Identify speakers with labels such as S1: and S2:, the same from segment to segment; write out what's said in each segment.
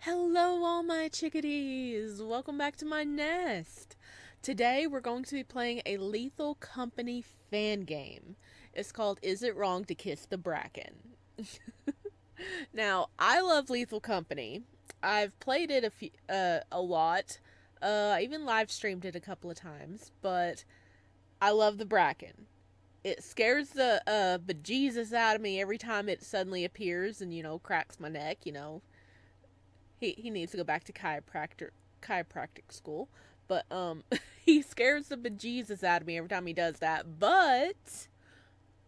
S1: Hello, all my chickadees! Welcome back to my nest. Today, we're going to be playing a Lethal Company fan game. It's called Is It Wrong to Kiss the Bracken? Now, I love Lethal Company. I've played it a lot. I even live streamed it a couple of times, but I love the Bracken. It scares the bejesus out of me every time it suddenly appears and, cracks my neck, he needs to go back to chiropractic school. But he scares the bejesus out of me every time he does that. But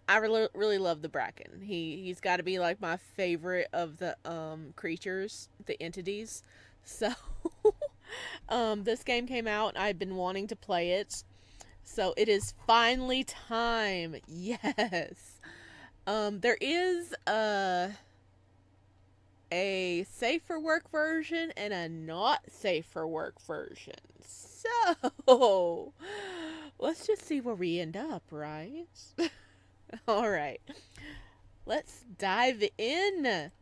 S1: I really love the Bracken. He's got to be like my favorite of the creatures, the entities. So this game came out and I've been wanting to play it. So it is finally time. Yes. There is a safe for work version and a not safe for work version. So, let's just see where we end up, right? All right. Let's dive in.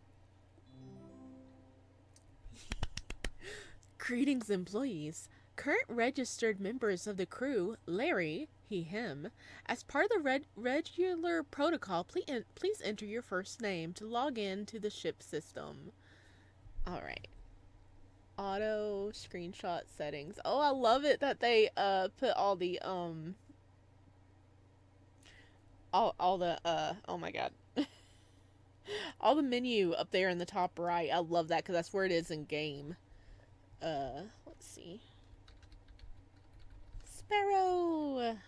S1: Greetings, employees. Current registered members of the crew, Larry, he, him. As part of the regular protocol, please enter your first name to log in to the ship system. Alright. Auto screenshot settings. Oh, I love it that they put all the all the oh my god. All the menu up there in the top right. I love that because that's where it is in game. Let's see. Sparrow.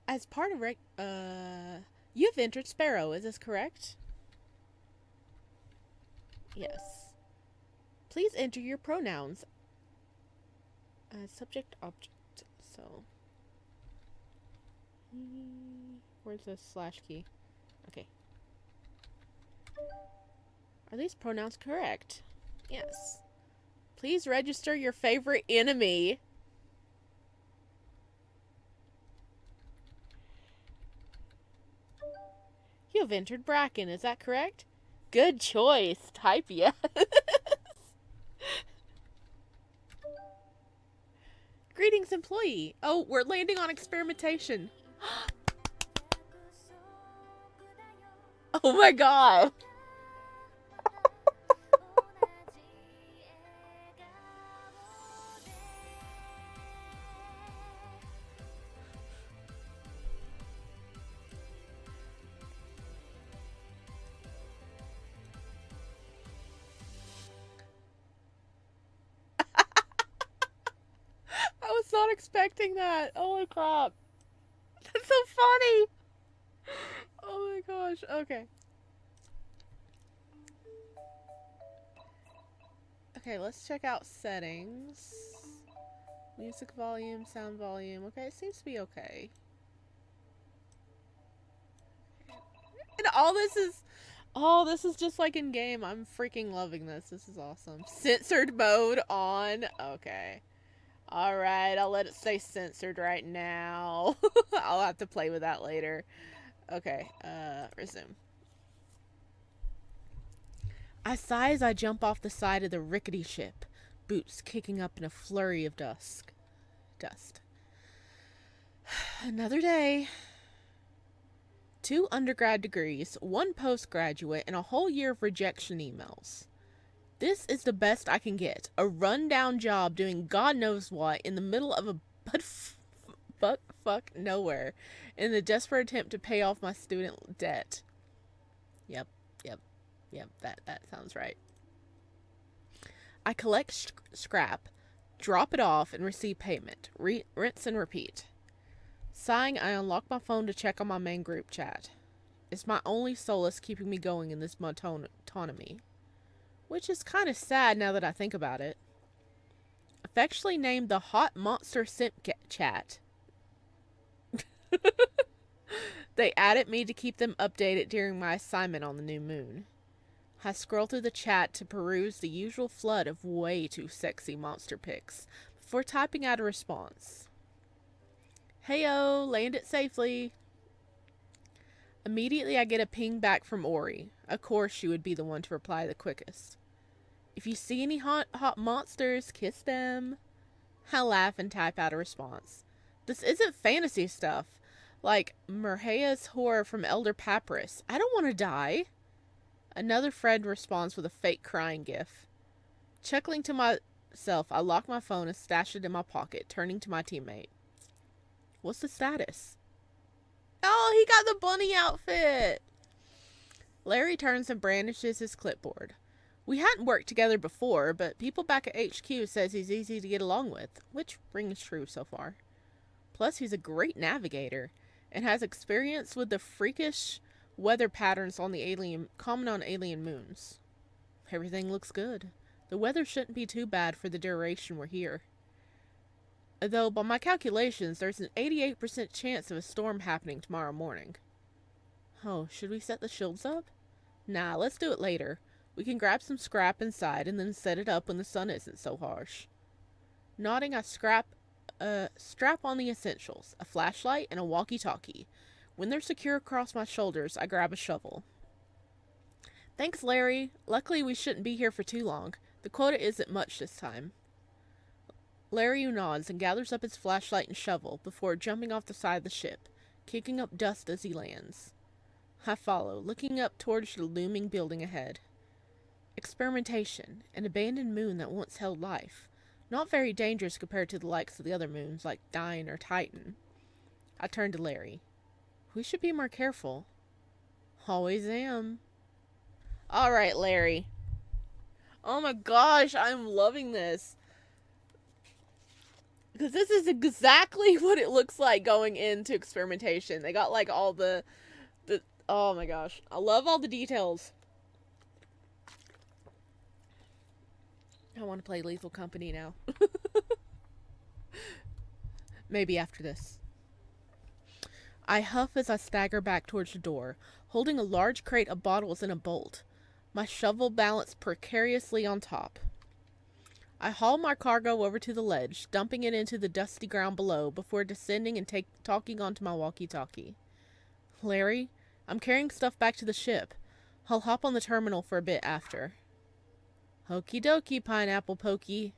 S1: As part of you've entered Sparrow, is this correct? Yes. Please enter your pronouns. Subject, object. So. Where's the slash key? Okay. Are these pronouns correct? Yes. Please register your favorite enemy. You have entered Bracken, is that correct? Good choice. Type yes. Greetings, employee. Oh, we're landing on experimentation. Oh my god. I was not expecting that. Holy crap. That's so funny. Oh my gosh. Okay. Okay, let's check out settings. Music volume, sound volume. Okay, it seems to be okay. And all this is just like in game. I'm freaking loving this. This is awesome. Censored mode on. Okay. Alright, I'll let it stay censored right now. I'll have to play with that later. Okay, resume. I sigh as I jump off the side of the rickety ship, boots kicking up in a flurry of dust. Another day. 2 undergrad degrees, 1 postgraduate, and a whole year of rejection emails. This is the best I can get. A rundown job doing God knows what in the middle of a fuck nowhere in the desperate attempt to pay off my student debt. Yep, that sounds right. I collect scrap, drop it off, and receive payment. Rinse and repeat. Sighing, I unlock my phone to check on my main group chat. It's my only solace keeping me going in this autonomy. Which is kind of sad now that I think about it. Affectionately named the Hot Monster Simp Chat. They added me to keep them updated during my assignment on the new moon. I scroll through the chat to peruse the usual flood of way too sexy monster pics before typing out a response. Heyo, land it safely. Immediately I get a ping back from Ori. Of course she would be the one to reply the quickest. If you see any hot monsters, kiss them. I laugh and type out a response. This isn't fantasy stuff. Like Merhea's horror from Elder Papyrus. I don't want to die. Another friend responds with a fake crying gif. Chuckling to myself, I lock my phone and stash it in my pocket, turning to my teammate. What's the status? Oh, he got the bunny outfit! Larry turns and brandishes his clipboard. We hadn't worked together before, but people back at HQ says he's easy to get along with, which rings true so far. Plus, he's a great navigator, and has experience with the freakish weather patterns common on alien moons. Everything looks good. The weather shouldn't be too bad for the duration we're here. Though, by my calculations, there's an 88% chance of a storm happening tomorrow morning. Oh, should we set the shields up? Nah, let's do it later. We can grab some scrap inside and then set it up when the sun isn't so harsh. Nodding, I strap on the essentials, a flashlight and a walkie-talkie. When they're secure across my shoulders, I grab a shovel. Thanks, Larry. Luckily, we shouldn't be here for too long. The quota isn't much this time. Larry nods and gathers up his flashlight and shovel before jumping off the side of the ship, kicking up dust as he lands. I follow, looking up towards the looming building ahead. Experimentation, an abandoned moon that once held life. Not very dangerous compared to the likes of the other moons like Dine or Titan. I turn to Larry. We should be more careful. Always am. Alright, Larry. Oh my gosh, I'm loving this. Because this is exactly what it looks like going into experimentation. They got like all the oh my gosh. I love all the details. I want to play Lethal Company now. Maybe after this. I huff as I stagger back towards the door, holding a large crate of bottles and a bolt. My shovel balanced precariously on top. I haul my cargo over to the ledge, dumping it into the dusty ground below before descending and talking onto my walkie-talkie. Larry, I'm carrying stuff back to the ship. I'll hop on the terminal for a bit after. Okie dokie, pineapple pokey.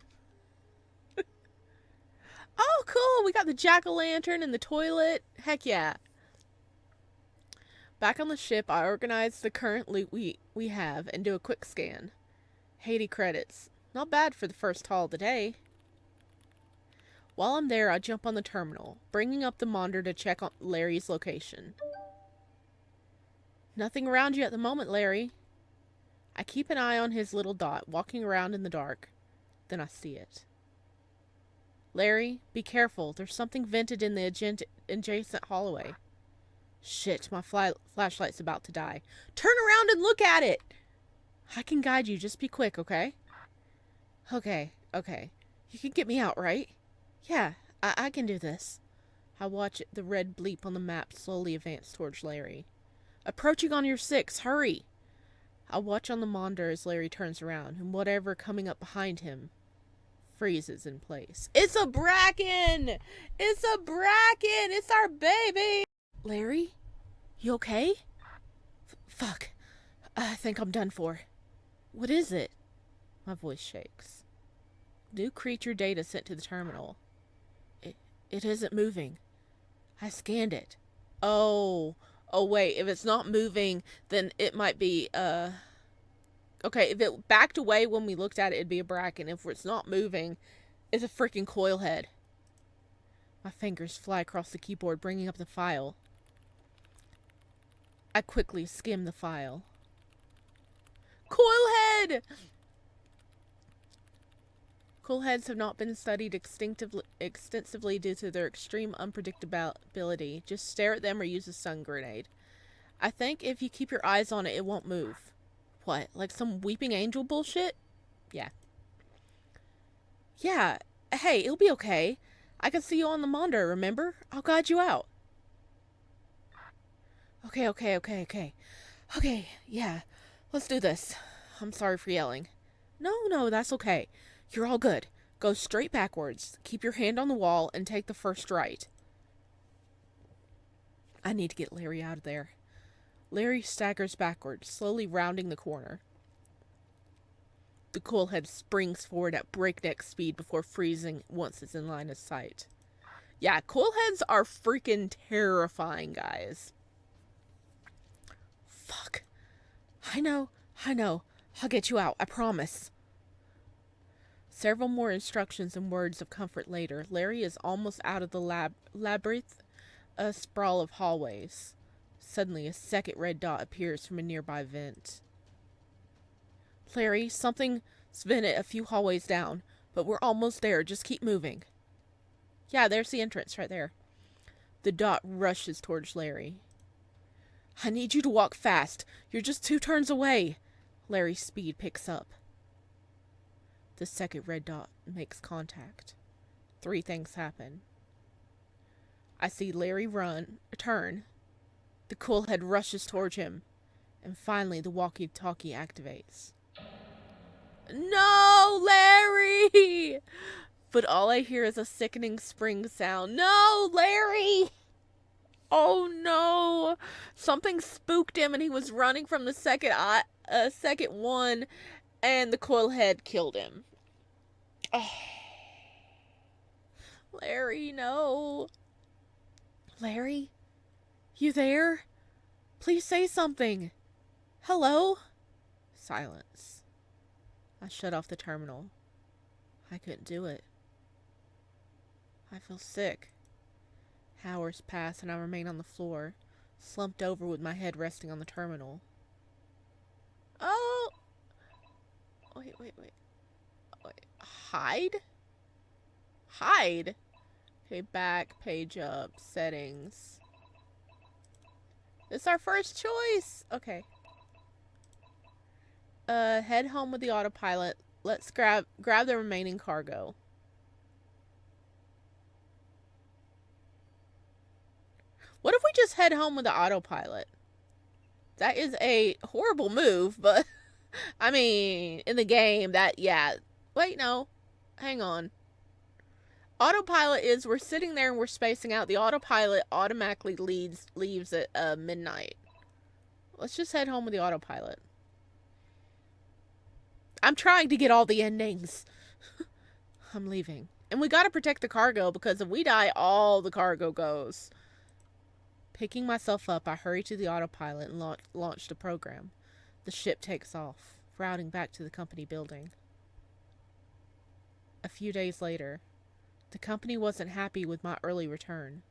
S1: Oh, cool! We got the jack-o'-lantern and the toilet. Heck yeah. Back on the ship, I organize the current loot we have and do a quick scan. 80 credits. Not bad for the first haul of the day. While I'm there, I jump on the terminal, bringing up the monitor to check on Larry's location. Nothing around you at the moment, Larry. I keep an eye on his little dot, walking around in the dark. Then I see it. Larry, be careful. There's something vented in the adjacent hallway. Shit, my flashlight's about to die. Turn around and look at it! I can guide you. Just be quick, okay? Okay. You can get me out, right? Yeah, I can do this. I watch the red bleep on the map slowly advance towards Larry. Approaching on your 6, hurry! I watch on the monitor as Larry turns around, and whatever coming up behind him freezes in place. It's a Bracken! It's a Bracken! It's our baby! Larry? You okay? Fuck. I think I'm done for. What is it? My voice shakes. New creature data sent to the terminal. It isn't moving. I scanned it. Oh wait, if it's not moving, then it might be, okay, if it backed away when we looked at it, it'd be a Bracken. If it's not moving, it's a freaking coil head. My fingers fly across the keyboard, bringing up the file. I quickly skim the file. Coil head! Coil heads have not been studied extensively due to their extreme unpredictability. Just stare at them or use a stun grenade. I think if you keep your eyes on it, it won't move. What, like some weeping angel bullshit? Yeah. Yeah, hey, it'll be okay. I can see you on the monitor, remember? I'll guide you out. Okay. Okay, yeah, let's do this. I'm sorry for yelling. No, that's okay. You're all good. Go straight backwards, keep your hand on the wall, and take the first right. I need to get Larry out of there. Larry staggers backwards, slowly rounding the corner. The cool head springs forward at breakneck speed before freezing once it's in line of sight. Yeah, cool heads are freaking terrifying, guys. Fuck. I know. I'll get you out, I promise. Several more instructions and words of comfort later, Larry is almost out of the labyrinth, a sprawl of hallways. Suddenly, a second red dot appears from a nearby vent. Larry, something's vented a few hallways down, but we're almost there. Just keep moving. Yeah, there's the entrance right there. The dot rushes towards Larry. I need you to walk fast. You're just 2 turns away. Larry's speed picks up. The second red dot makes contact. 3 things happen. I see Larry turn. The cool head rushes towards him. And finally, the walkie-talkie activates. No, Larry! But all I hear is a sickening spring sound. No, Larry! Oh no! Something spooked him and he was running from the second one, and the coil head killed him. Oh. Larry, no. Larry? You there? Please say something. Hello? Silence. I shut off the terminal. I couldn't do it. I feel sick. Hours pass and I remain on the floor, slumped over with my head resting on the terminal. Oh! Wait. Hide? Hide? Okay, back, page up, settings. This is our first choice! Okay. Head home with the autopilot. Let's grab the remaining cargo. What if we just head home with the autopilot? That is a horrible move, but I mean, in the game, yeah. Wait, no. Hang on. Autopilot is, we're sitting there and we're spacing out. The autopilot automatically leaves at midnight. Let's just head home with the autopilot. I'm trying to get all the endings. I'm leaving. And we gotta protect the cargo, because if we die, all the cargo goes. Picking myself up, I hurry to the autopilot and launch the program. The ship takes off, routing back to the company building. A few days later, the company wasn't happy with my early return,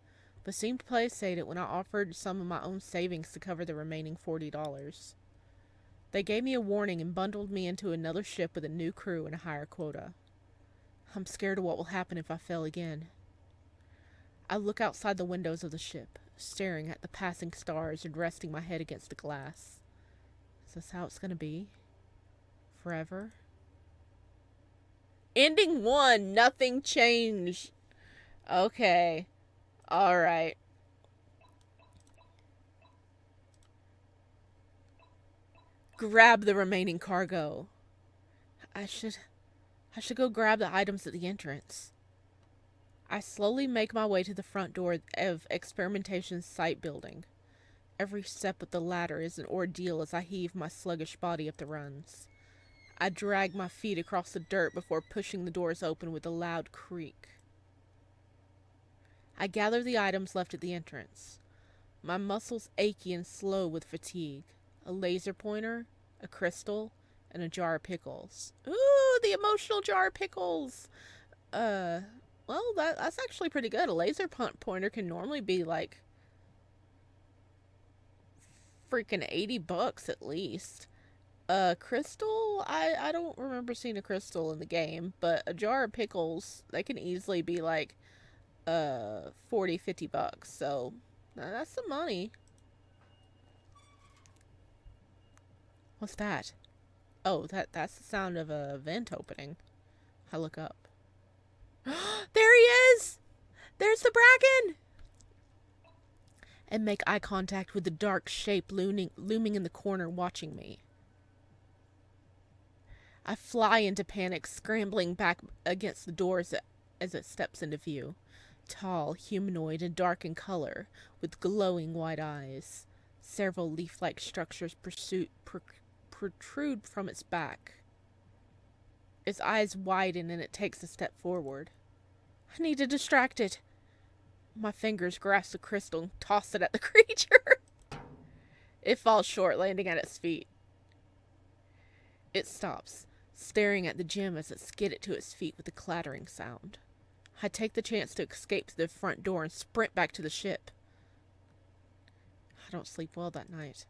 S1: but seemed to play it safe when I offered some of my own savings to cover the remaining $40. They gave me a warning and bundled me into another ship with a new crew and a higher quota. I'm scared of what will happen if I fail again. I look outside the windows of the ship, staring at the passing stars and resting my head against the glass. Is this how it's gonna be? Forever? Ending 1, nothing changed. Okay. Alright. Grab the remaining cargo. I should go grab the items at the entrance. I slowly make my way to the front door of Experimentation's site building. Every step of the ladder is an ordeal as I heave my sluggish body up the runs. I drag my feet across the dirt before pushing the doors open with a loud creak. I gather the items left at the entrance. My muscles achy and slow with fatigue. A laser pointer, a crystal, and a jar of pickles. Ooh, the emotional jar of pickles! Well, that's actually pretty good. A laser pointer can normally be like freaking $80 at least. Crystal? I don't remember seeing a crystal in the game, but a jar of pickles, they can easily be like $40-50. So that's some money. What's that? Oh, that's the sound of a vent opening. I look up. There he is! There's the Bracken! And make eye contact with the dark shape looming in the corner watching me. I fly into panic, scrambling back against the door as it steps into view. Tall, humanoid, and dark in color, with glowing white eyes. Several leaf-like structures protrude from its back. Its eyes widen and it takes a step forward. I need to distract it. My fingers grasp the crystal and toss it at the creature. It falls short, landing at its feet. It stops, staring at the gem as it skidded to its feet with a clattering sound. I take the chance to escape to the front door and sprint back to the ship. I don't sleep well that night.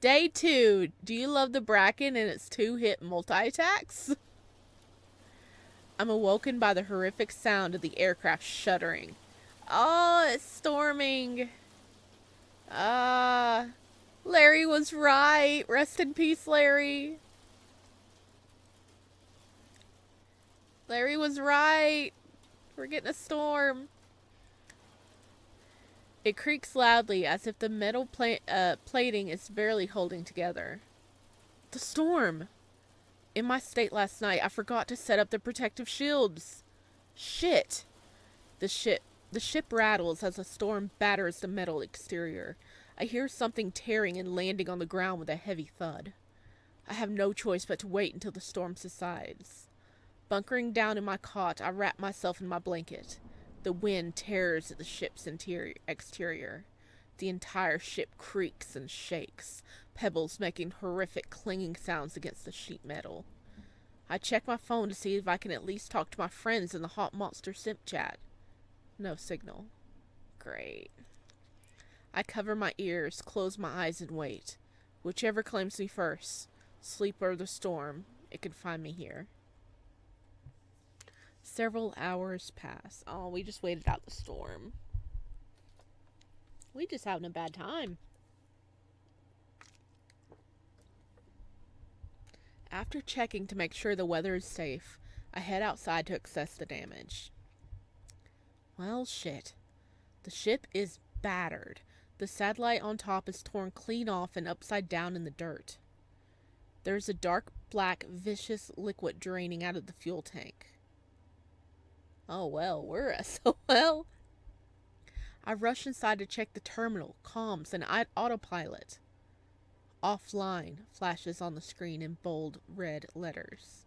S1: Day 2. Do you love the Bracken and its 2-hit multi-attacks? I'm awoken by the horrific sound of the aircraft shuddering. Oh, it's storming. Larry was right. Rest in peace, Larry. Larry was right. We're getting a storm. It creaks loudly as if the metal plating is barely holding together. The storm. In my state last night, I forgot to set up the protective shields. Shit. The ship rattles as the storm batters the metal exterior. I hear something tearing and landing on the ground with a heavy thud. I have no choice but to wait until the storm subsides. Bunkering down in my cot, I wrap myself in my blanket. The wind tears at the ship's exterior. The entire ship creaks and shakes, pebbles making horrific clanging sounds against the sheet metal. I check my phone to see if I can at least talk to my friends in the Hot Monster Simp chat. No signal. Great. I cover my ears, close my eyes, and wait. Whichever claims me first, sleep or the storm, it can find me here. Several hours pass. Oh, we just waited out the storm. We just having a bad time. After checking to make sure the weather is safe, I head outside to assess the damage. Well, shit. The ship is battered. The satellite on top is torn clean off and upside down in the dirt. There's a dark black, vicious liquid draining out of the fuel tank. Oh well, we're SOL. I rush inside to check the terminal, comms, and autopilot. Offline flashes on the screen in bold red letters.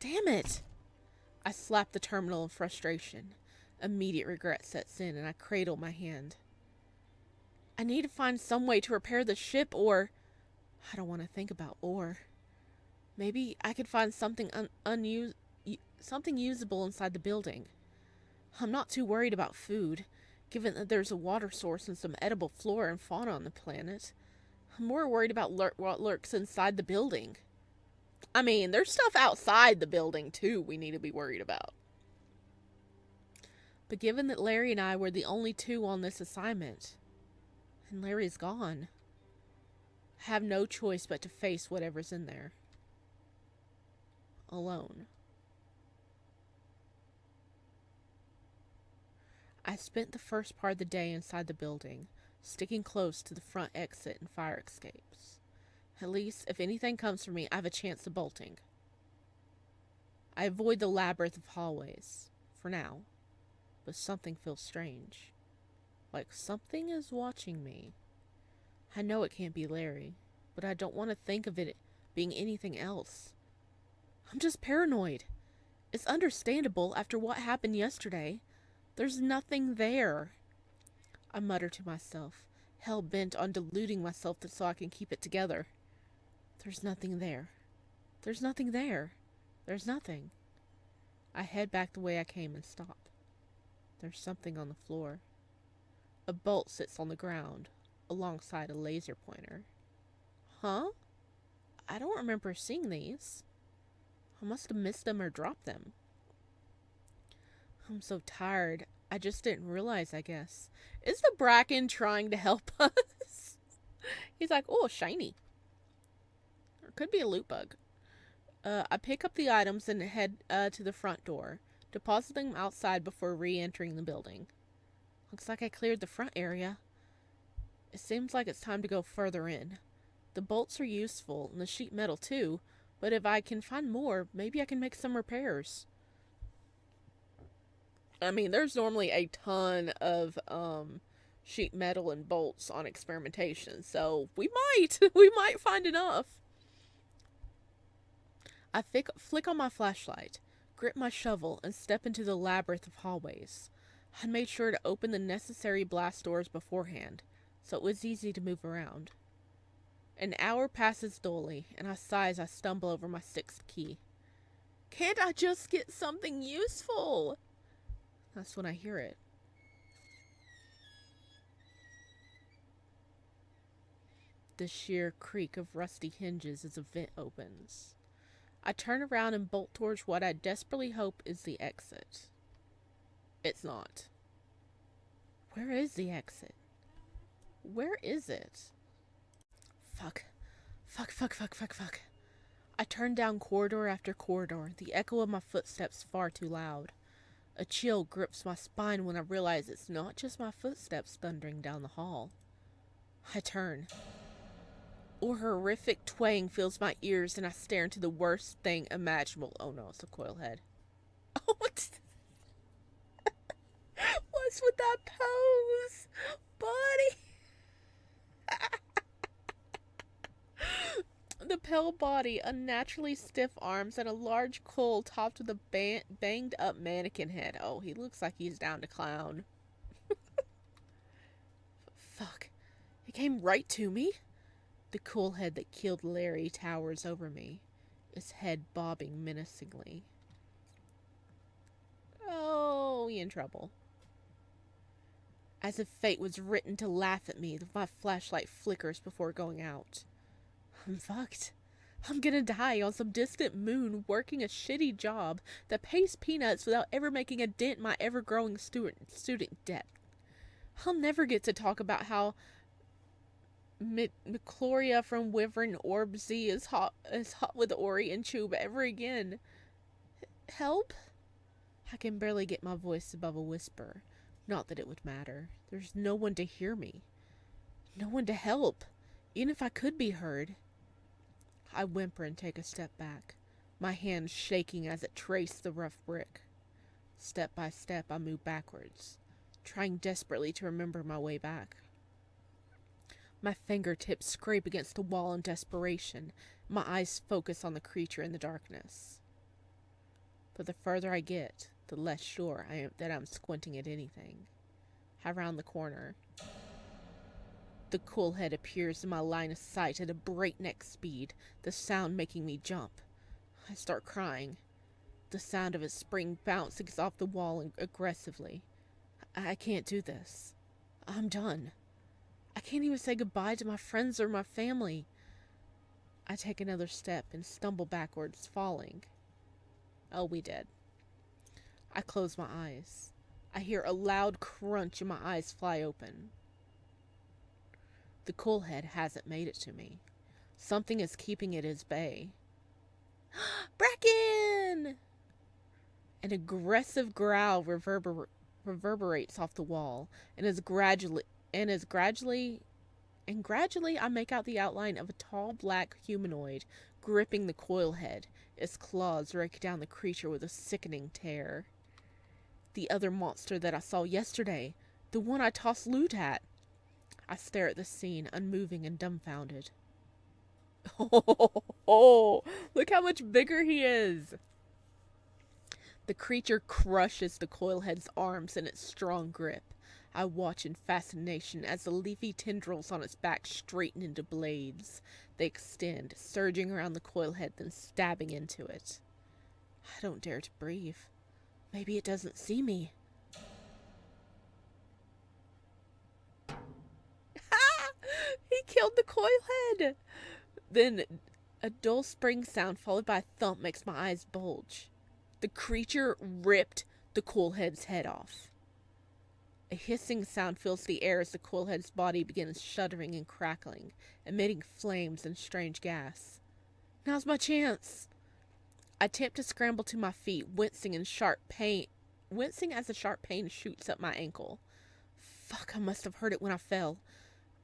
S1: Damn it! I slap the terminal in frustration. Immediate regret sets in and I cradle my hand. I need to find some way to repair the ship or... I don't want to think about or. Maybe I could find something something usable inside the building. I'm not too worried about food, given that there's a water source and some edible flora and fauna on the planet. I'm more worried about what lurks inside the building. I mean, there's stuff outside the building, too, we need to be worried about. But given that Larry and I were the only two on this assignment, and Larry's gone, I have no choice but to face whatever's in there. Alone. I spent the first part of the day inside the building, sticking close to the front exit and fire escapes. At least, if anything comes for me, I have a chance of bolting. I avoid the labyrinth of hallways, for now, but something feels strange. Like something is watching me. I know it can't be Larry, but I don't want to think of it being anything else. I'm just paranoid. It's understandable after what happened yesterday. There's nothing there. I mutter to myself, hell-bent on deluding myself so I can keep it together. There's nothing there. There's nothing there. There's nothing. I head back the way I came and stop. There's something on the floor. A bolt sits on the ground, alongside a laser pointer. Huh? I don't remember seeing these. I must have missed them or dropped them. I'm so tired. I just didn't realize, I guess. Is the Bracken trying to help us? He's like, oh, shiny. Or could be a loot bug. I pick up the items and head to the front door, depositing them outside before re-entering the building. Looks like I cleared the front area. It seems like it's time to go further in. The bolts are useful, and the sheet metal too, but if I can find more, maybe I can make some repairs. I mean, there's normally a ton of sheet metal and bolts on experimentation, so we might find enough. I flick on my flashlight, grip my shovel, and step into the labyrinth of hallways. I made sure to open the necessary blast doors beforehand, so it was easy to move around. An hour passes dully, and I sigh as I stumble over my sixth key. Can't I just get something useful? That's when I hear it. The sheer creak of rusty hinges as a vent opens. I turn around and bolt towards what I desperately hope is the exit. It's not. Where is the exit? Where is it? Fuck. Fuck. I turn down corridor after corridor, the echo of my footsteps far too loud. A chill grips my spine when I realize it's not just my footsteps thundering down the hall. I turn. A horrific twang fills my ears and I stare into the worst thing imaginable. Oh no, it's a coil head. Oh, what's with that pose? Buddy! The pale body, unnaturally stiff arms, and a large coil topped with a banged up mannequin head. Oh, he looks like he's down to clown. Fuck. He came right to me. The cool head that killed Larry towers over me, its head bobbing menacingly. Oh, we in trouble. As if fate was written to laugh at me, my flashlight flickers before going out. I'm fucked. I'm gonna die on some distant moon working a shitty job that pays peanuts without ever making a dent in my ever-growing student debt. I'll never get to talk about how McCloria from Wyvern Orbsy is hot with Ori and Chube ever again. Help? I can barely get my voice above a whisper. Not that it would matter. There's no one to hear me. No one to help. Even if I could be heard. I whimper and take a step back, my hand shaking as it traced the rough brick. Step by step, I move backwards, trying desperately to remember my way back. My fingertips scrape against the wall in desperation. My eyes focus on the creature in the darkness. But the further I get, the less sure I am that I'm squinting at anything. I round the corner. The cool head appears in my line of sight at a breakneck speed, the sound making me jump. I start crying. The sound of its spring bouncing off the wall aggressively. I can't do this. I'm done. I can't even say goodbye to my friends or my family. I take another step and stumble backwards, falling. Oh, we did. I close my eyes. I hear a loud crunch and my eyes fly open. The cool head hasn't made it to me. Something is keeping it at bay. Bracken! An aggressive growl reverberates off the wall, and gradually I make out the outline of a tall black humanoid gripping the coil head. Its claws rake down the creature with a sickening tear. The other monster that I saw yesterday, the one I tossed loot at. I stare at the scene, unmoving and dumbfounded. Oh, look how much bigger he is. The creature crushes the coilhead's arms in its strong grip. I watch in fascination as the leafy tendrils on its back straighten into blades. They extend, surging around the coilhead, then stabbing into it. I don't dare to breathe. Maybe it doesn't see me. He killed the coilhead! Then a dull spring sound followed by a thump makes my eyes bulge. The creature ripped the coilhead's head off. A hissing sound fills the air as the coilhead's body begins shuddering and crackling, emitting flames and strange gas. Now's my chance! I attempt to scramble to my feet, wincing as a sharp pain shoots up my ankle. Fuck, I must have heard it when I fell.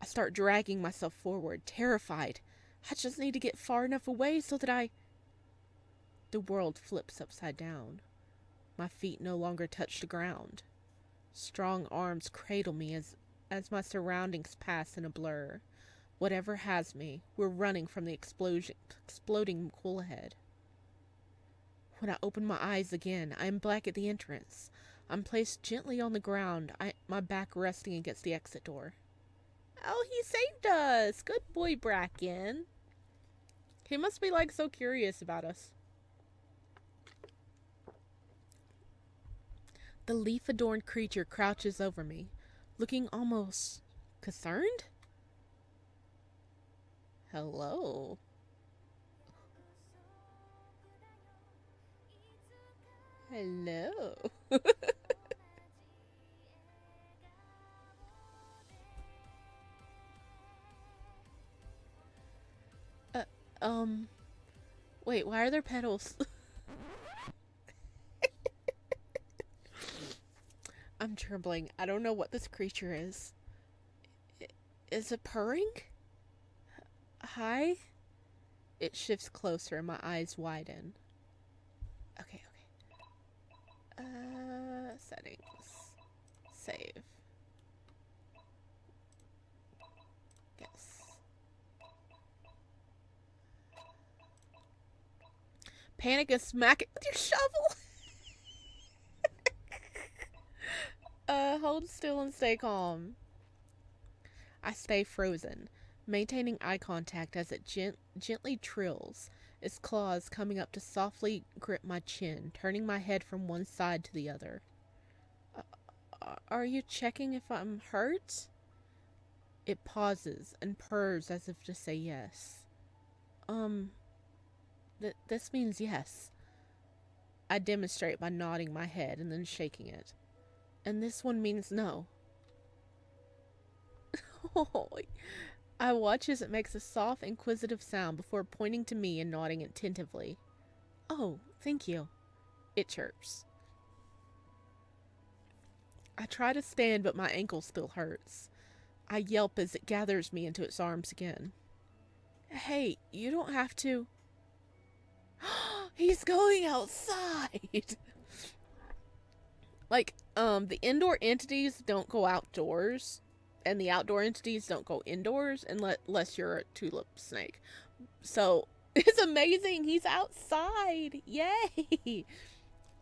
S1: I start dragging myself forward, terrified. I just need to get far enough away so that The world flips upside down. My feet no longer touch the ground. Strong arms cradle me as my surroundings pass in a blur. Whatever has me, we're running from the exploding cool head. When I open my eyes again, I am back at the entrance. I'm placed gently on the ground, my back resting against the exit door. Oh, he saved us! Good boy, Bracken. He must be like so curious about us. The leaf-adorned creature crouches over me, looking almost concerned? Hello. Hello. uh, um, wait, why are there petals? I'm trembling. I don't know what this creature is. Is it purring? Hi? It shifts closer and my eyes widen. Okay. Settings. Save. Yes. Panic and smack it with your shovel. Hold still and stay calm. I stay frozen, maintaining eye contact as it gently trills, its claws coming up to softly grip my chin, turning my head from one side to the other. Are you checking if I'm hurt? It pauses and purrs as if to say yes. This means yes. I demonstrate by nodding my head and then shaking it. And this one means no. I watch as it makes a soft, inquisitive sound before pointing to me and nodding attentively. Oh, thank you. It chirps. I try to stand, but my ankle still hurts. I yelp as it gathers me into its arms again. Hey, you don't have to. He's going outside! The indoor entities don't go outdoors, and the outdoor entities don't go indoors unless you're a tulip snake. So, it's amazing! He's outside! Yay!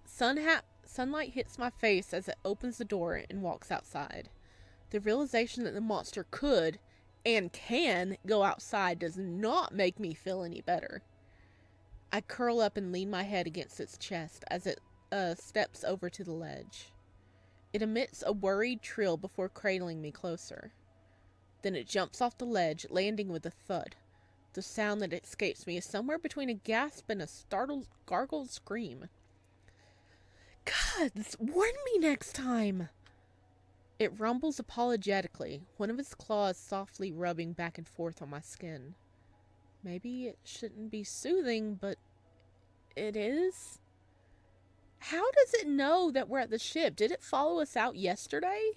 S1: Sunlight hits my face as it opens the door and walks outside. The realization that the monster could and can go outside does not make me feel any better. I curl up and lean my head against its chest as it steps over to the ledge. It emits a worried trill before cradling me closer. Then it jumps off the ledge, landing with a thud. The sound that escapes me is somewhere between a gasp and a startled, gargled scream. Gods, warn me next time! It rumbles apologetically, one of its claws softly rubbing back and forth on my skin. Maybe it shouldn't be soothing, but it is? How does it know that we're at the ship? Did it follow us out yesterday?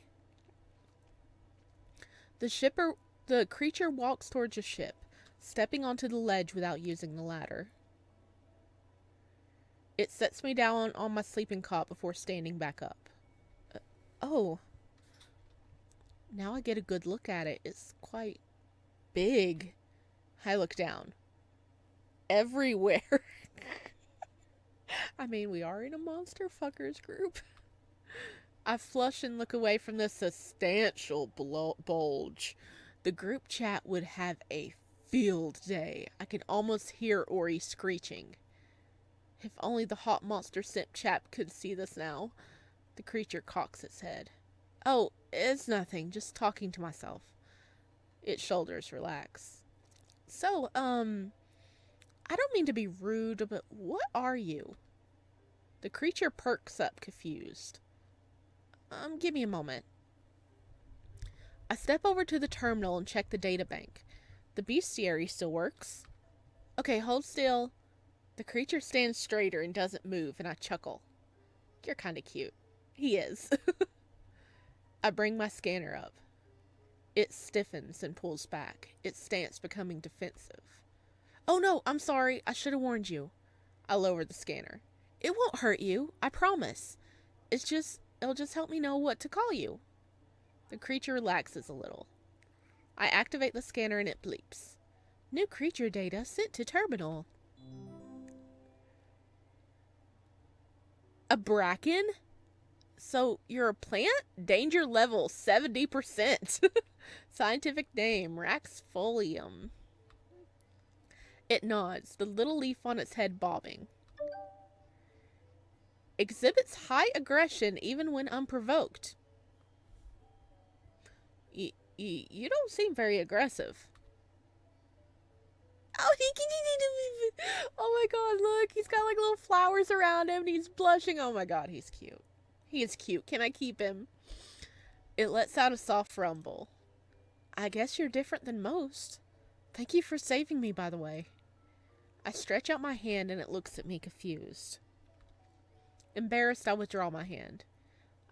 S1: The creature walks towards the ship, stepping onto the ledge without using the ladder. It sets me down on my sleeping cot before standing back up. Oh. Now I get a good look at it. It's quite big. I look down. Everywhere. I mean, we are in a monster fuckers group. I flush and look away from the substantial bulge. The group chat would have a field day. I can almost hear Ori screeching. If only the hot monster simp chap could see this now. The creature cocks its head. Oh, it's nothing. Just talking to myself. Its shoulders relax. So, I don't mean to be rude, but what are you? The creature perks up, confused. Give me a moment. I step over to the terminal and check the data bank. The bestiary still works. Okay, hold still. The creature stands straighter and doesn't move, and I chuckle. You're kinda cute. He is. I bring my scanner up. It stiffens and pulls back, its stance becoming defensive. Oh no, I'm sorry. I should have warned you. I lower the scanner. It won't hurt you, I promise. It'll just help me know what to call you. The creature relaxes a little. I activate the scanner and it bleeps. New creature data sent to terminal. A bracken? So you're a plant? Danger level 70%. Scientific name Raxfolium. It nods, the little leaf on its head bobbing. Exhibits high aggression even when unprovoked. You don't seem very aggressive. Oh, oh my god, look, he's got like little flowers around him and he's blushing. Oh my god, he's cute. He is cute. Can I keep him? It lets out a soft rumble. I guess you're different than most. Thank you for saving me, by the way. I stretch out my hand and it looks at me confused. Embarrassed, I withdraw my hand.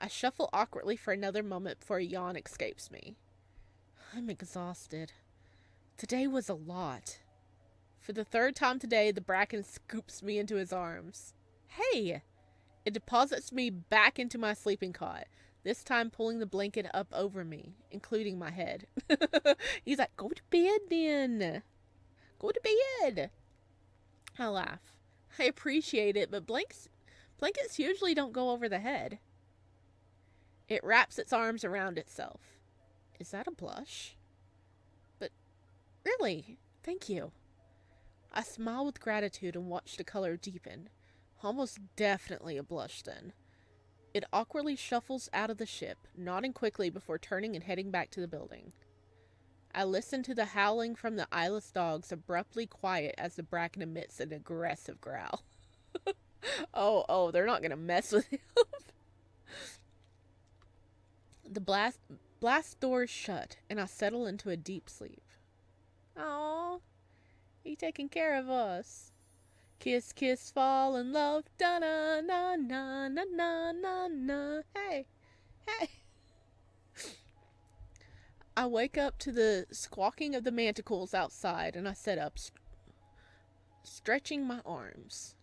S1: I shuffle awkwardly for another moment before a yawn escapes me. I'm exhausted. Today was a lot. For the third time today, the bracken scoops me into his arms. Hey! It deposits me back into my sleeping cot, this time pulling the blanket up over me, including my head. He's like, go to bed then. Go to bed. I laugh. I appreciate it, but blankets usually don't go over the head. It wraps its arms around itself. Is that a blush? But really, thank you. I smile with gratitude and watch the color deepen. Almost definitely a blush then. It awkwardly shuffles out of the ship, nodding quickly before turning and heading back to the building. I listen to the howling from the eyeless dogs abruptly quiet as the bracken emits an aggressive growl. Oh, they're not gonna mess with him. The blast doors shut, and I settle into a deep sleep. Aww, he taking care of us. Kiss, kiss, fall in love. Da na na na na na na na. Hey, hey. I wake up to the squawking of the manticles outside, and I sit up, stretching my arms.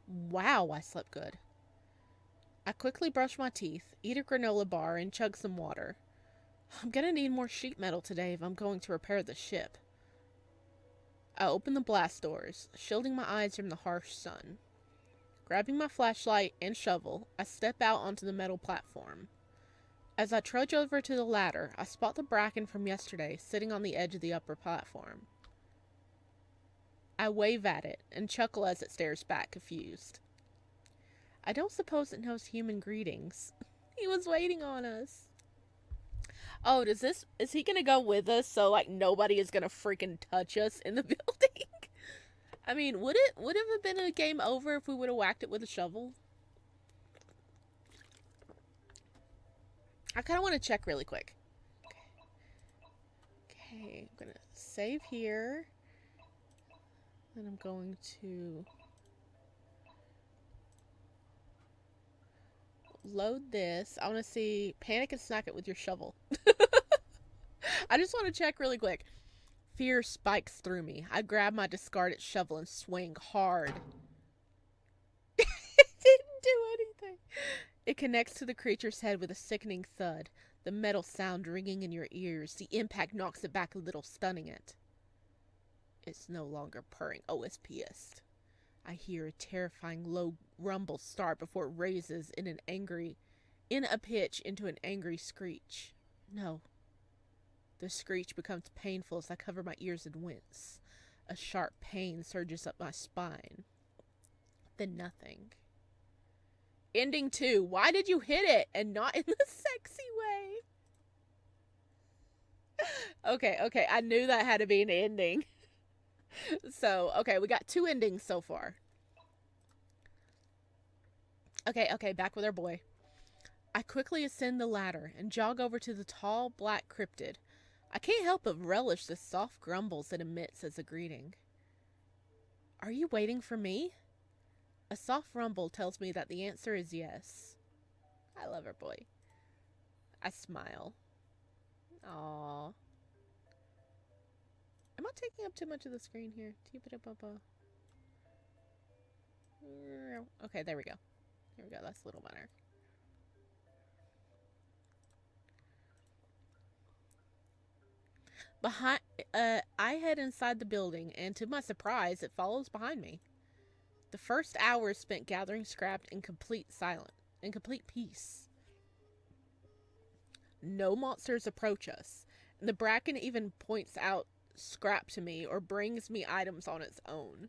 S1: Wow, I slept good. I quickly brush my teeth, eat a granola bar, and chug some water. I'm gonna need more sheet metal today if I'm going to repair the ship. I open the blast doors, shielding my eyes from the harsh sun. Grabbing my flashlight and shovel, I step out onto the metal platform. As I trudge over to the ladder, I spot the bracken from yesterday sitting on the edge of the upper platform. I wave at it and chuckle as it stares back, confused. I don't suppose it knows human greetings. He was waiting on us. Oh, is he gonna go with us so like nobody is gonna freaking touch us in the building? I mean, would it have been a game over if we would have whacked it with a shovel? I kind of want to check really quick. Okay, I'm gonna save here. Then I'm going to load this. I want to see panic and snack it with your shovel. I just want to check really quick. Fear spikes through me. I grab my discarded shovel and swing hard. It didn't do anything. It connects to the creature's head with a sickening thud, the metal sound ringing in your ears. The impact knocks it back a little, stunning it. It's no longer purring. Oh, it's pissed. I hear a terrifying low rumble start before it raises in a pitch into an angry screech. No. The screech becomes painful as I cover my ears and wince. A sharp pain surges up my spine. Then nothing. Ending 2. Why did you hit it and not in the sexy way? Okay. I knew that had to be an ending. So, okay, we got 2 endings so far. Okay, back with our boy. I quickly ascend the ladder and jog over to the tall, black cryptid. I can't help but relish the soft grumbles it emits as a greeting. Are you waiting for me? A soft rumble tells me that the answer is yes. I love our boy. I smile. Aww. Am I taking up too much of the screen here? Okay, there we go. That's a little better. I head inside the building, and to my surprise, it follows behind me. The first hour is spent gathering scrap in complete silence, in complete peace. No monsters approach us, and the Bracken even points out scrap to me or brings me items on its own.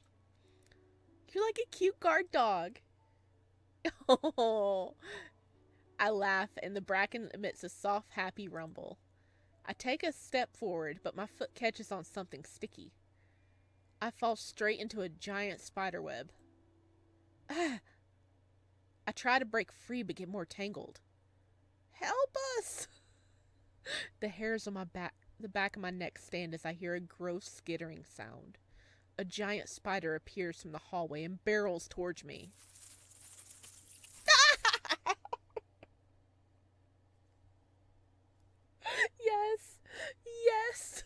S1: You're like a cute guard dog. Oh, I laugh, and the Bracken emits a soft, happy rumble. I take a step forward, but my foot catches on something sticky. I fall straight into a giant spider web. Ah! I try to break free but get more tangled. Help us! The hairs on the back of my neck stand as I hear a gross skittering sound. A giant spider appears from the hallway and barrels towards me. Yes! Yes!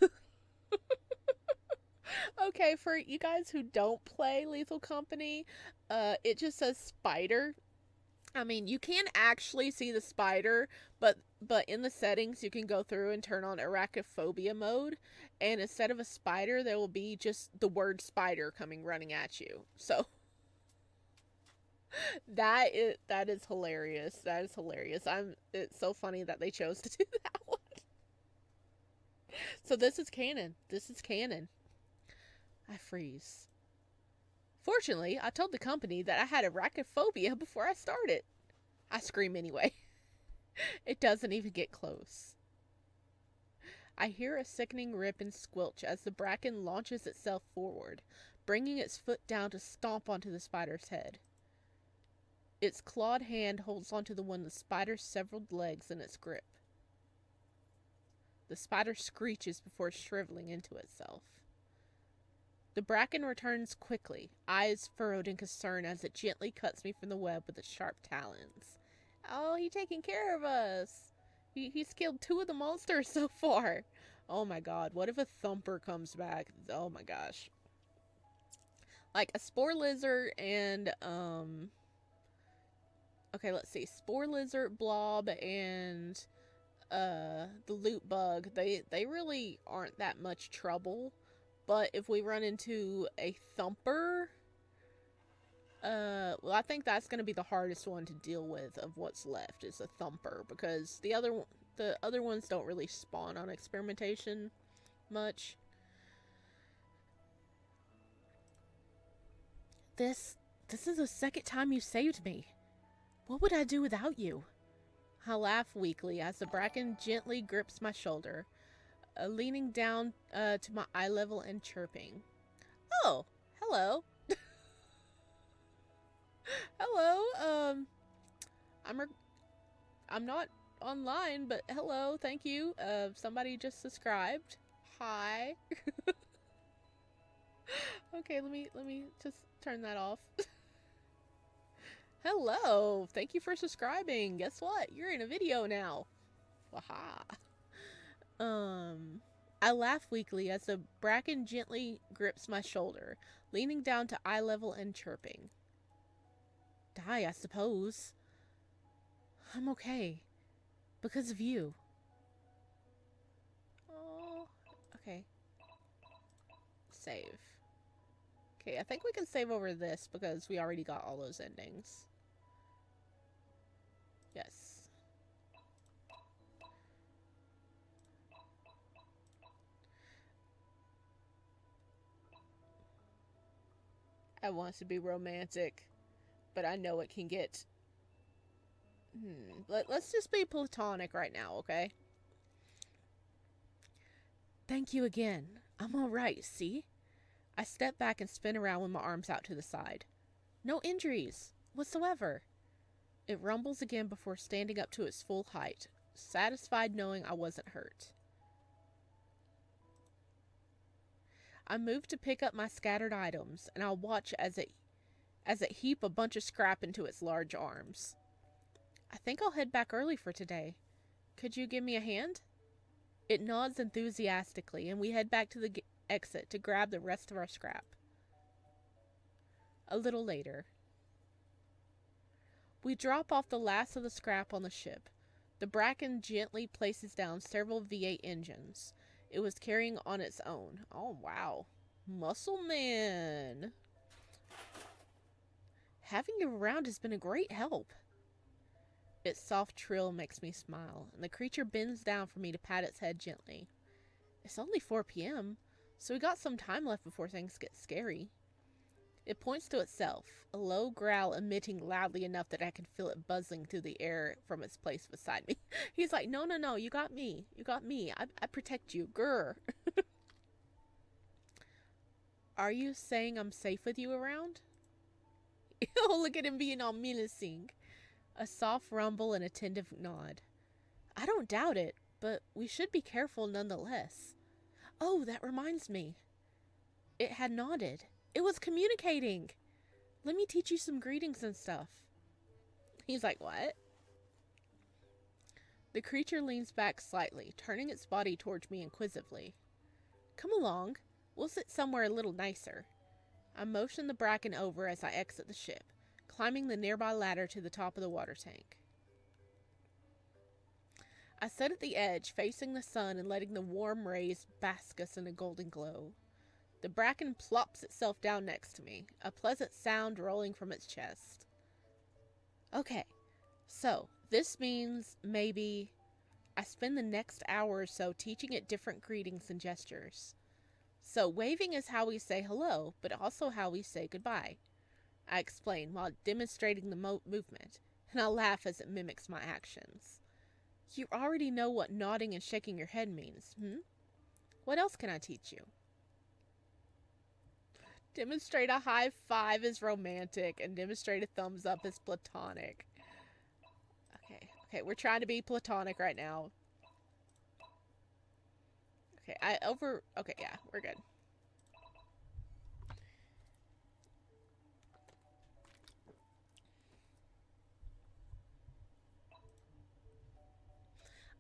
S1: Okay, for you guys who don't play Lethal Company, it just says spider. I mean, you can actually see the spider, but in the settings you can go through and turn on arachnophobia mode, and instead of a spider, there will be just the word spider coming running at you. So that is hilarious. That is hilarious. It's so funny that they chose to do that one. So this is canon. This is canon. I freeze. Fortunately, I told the company that I had arachnophobia before I started. I scream anyway. It doesn't even get close. I hear a sickening rip and squelch as the Bracken launches itself forward, bringing its foot down to stomp onto the spider's head. Its clawed hand holds onto the one of the spider's severed legs in its grip. The spider screeches before shriveling into itself. The Bracken returns quickly, eyes furrowed in concern as it gently cuts me from the web with its sharp talons. Oh, he's taking care of us. He's killed 2 of the monsters so far. Oh my god, what if a thumper comes back? Oh my gosh. Like a spore lizard and, okay, let's see. Spore lizard, blob, and, the loot bug. They really aren't that much trouble. But if we run into a thumper, well, I think that's going to be the hardest one to deal with of what's left is a thumper, because the other ones don't really spawn on experimentation much. This is the second time you saved me. What would I do without you? I laugh weakly as the Bracken gently grips my shoulder, leaning down to my eye level and chirping. Oh, hello. Hello. I'm not online, but hello, thank you. Somebody just subscribed. Hi. Okay, let me just turn that off. Hello. Thank you for subscribing. Guess what? You're in a video now. Waha. I laugh weakly as the Bracken gently grips my shoulder, leaning down to eye level and chirping. Die, I suppose. I'm okay. Because of you. Oh, okay. Save. Okay, I think we can save over this because we already got all those endings. Yes. I want to be romantic, but I know it can get... Let's just be platonic right now, okay? Thank you again. I'm alright, see? I step back and spin around with my arms out to the side. No injuries whatsoever. It rumbles again before standing up to its full height, satisfied knowing I wasn't hurt. I move to pick up my scattered items, and I'll watch as it heap a bunch of scrap into its large arms. I think I'll head back early for today. Could you give me a hand? It nods enthusiastically, and we head back to the exit to grab the rest of our scrap. A little later. We drop off the last of the scrap on the ship. The Bracken gently places down several V8 engines it was carrying on its own. Oh, wow. Muscle Man. Having you around has been a great help. Its soft trill makes me smile, and the creature bends down for me to pat its head gently. It's only 4 p.m., so we got some time left before things get scary. It points to itself, a low growl emitting loudly enough that I can feel it buzzing through the air from its place beside me. He's like, no, no, no, you got me. You got me. I protect you. Grr. Are you saying I'm safe with you around? Oh, look at him being all menacing. A soft rumble and a tentative nod. I don't doubt it, but we should be careful nonetheless. Oh, that reminds me. It had nodded. It was communicating. Let me teach you some greetings and stuff. He's like, what? The creature leans back slightly, turning its body towards me inquisitively. Come along. We'll sit somewhere a little nicer. I motion the Bracken over as I exit the ship, climbing the nearby ladder to the top of the water tank. I sit at the edge, facing the sun and letting the warm rays bask us in a golden glow. The Bracken plops itself down next to me, a pleasant sound rolling from its chest. Okay, so this means maybe I spend the next hour or so teaching it different greetings and gestures. So waving is how we say hello, but also how we say goodbye. I explain while demonstrating the movement, and I laugh as it mimics my actions. You already know what nodding and shaking your head means, What else can I teach you? Demonstrate a high five is romantic, and demonstrate a thumbs up is platonic. Okay, we're trying to be platonic right now. Okay, yeah, we're good.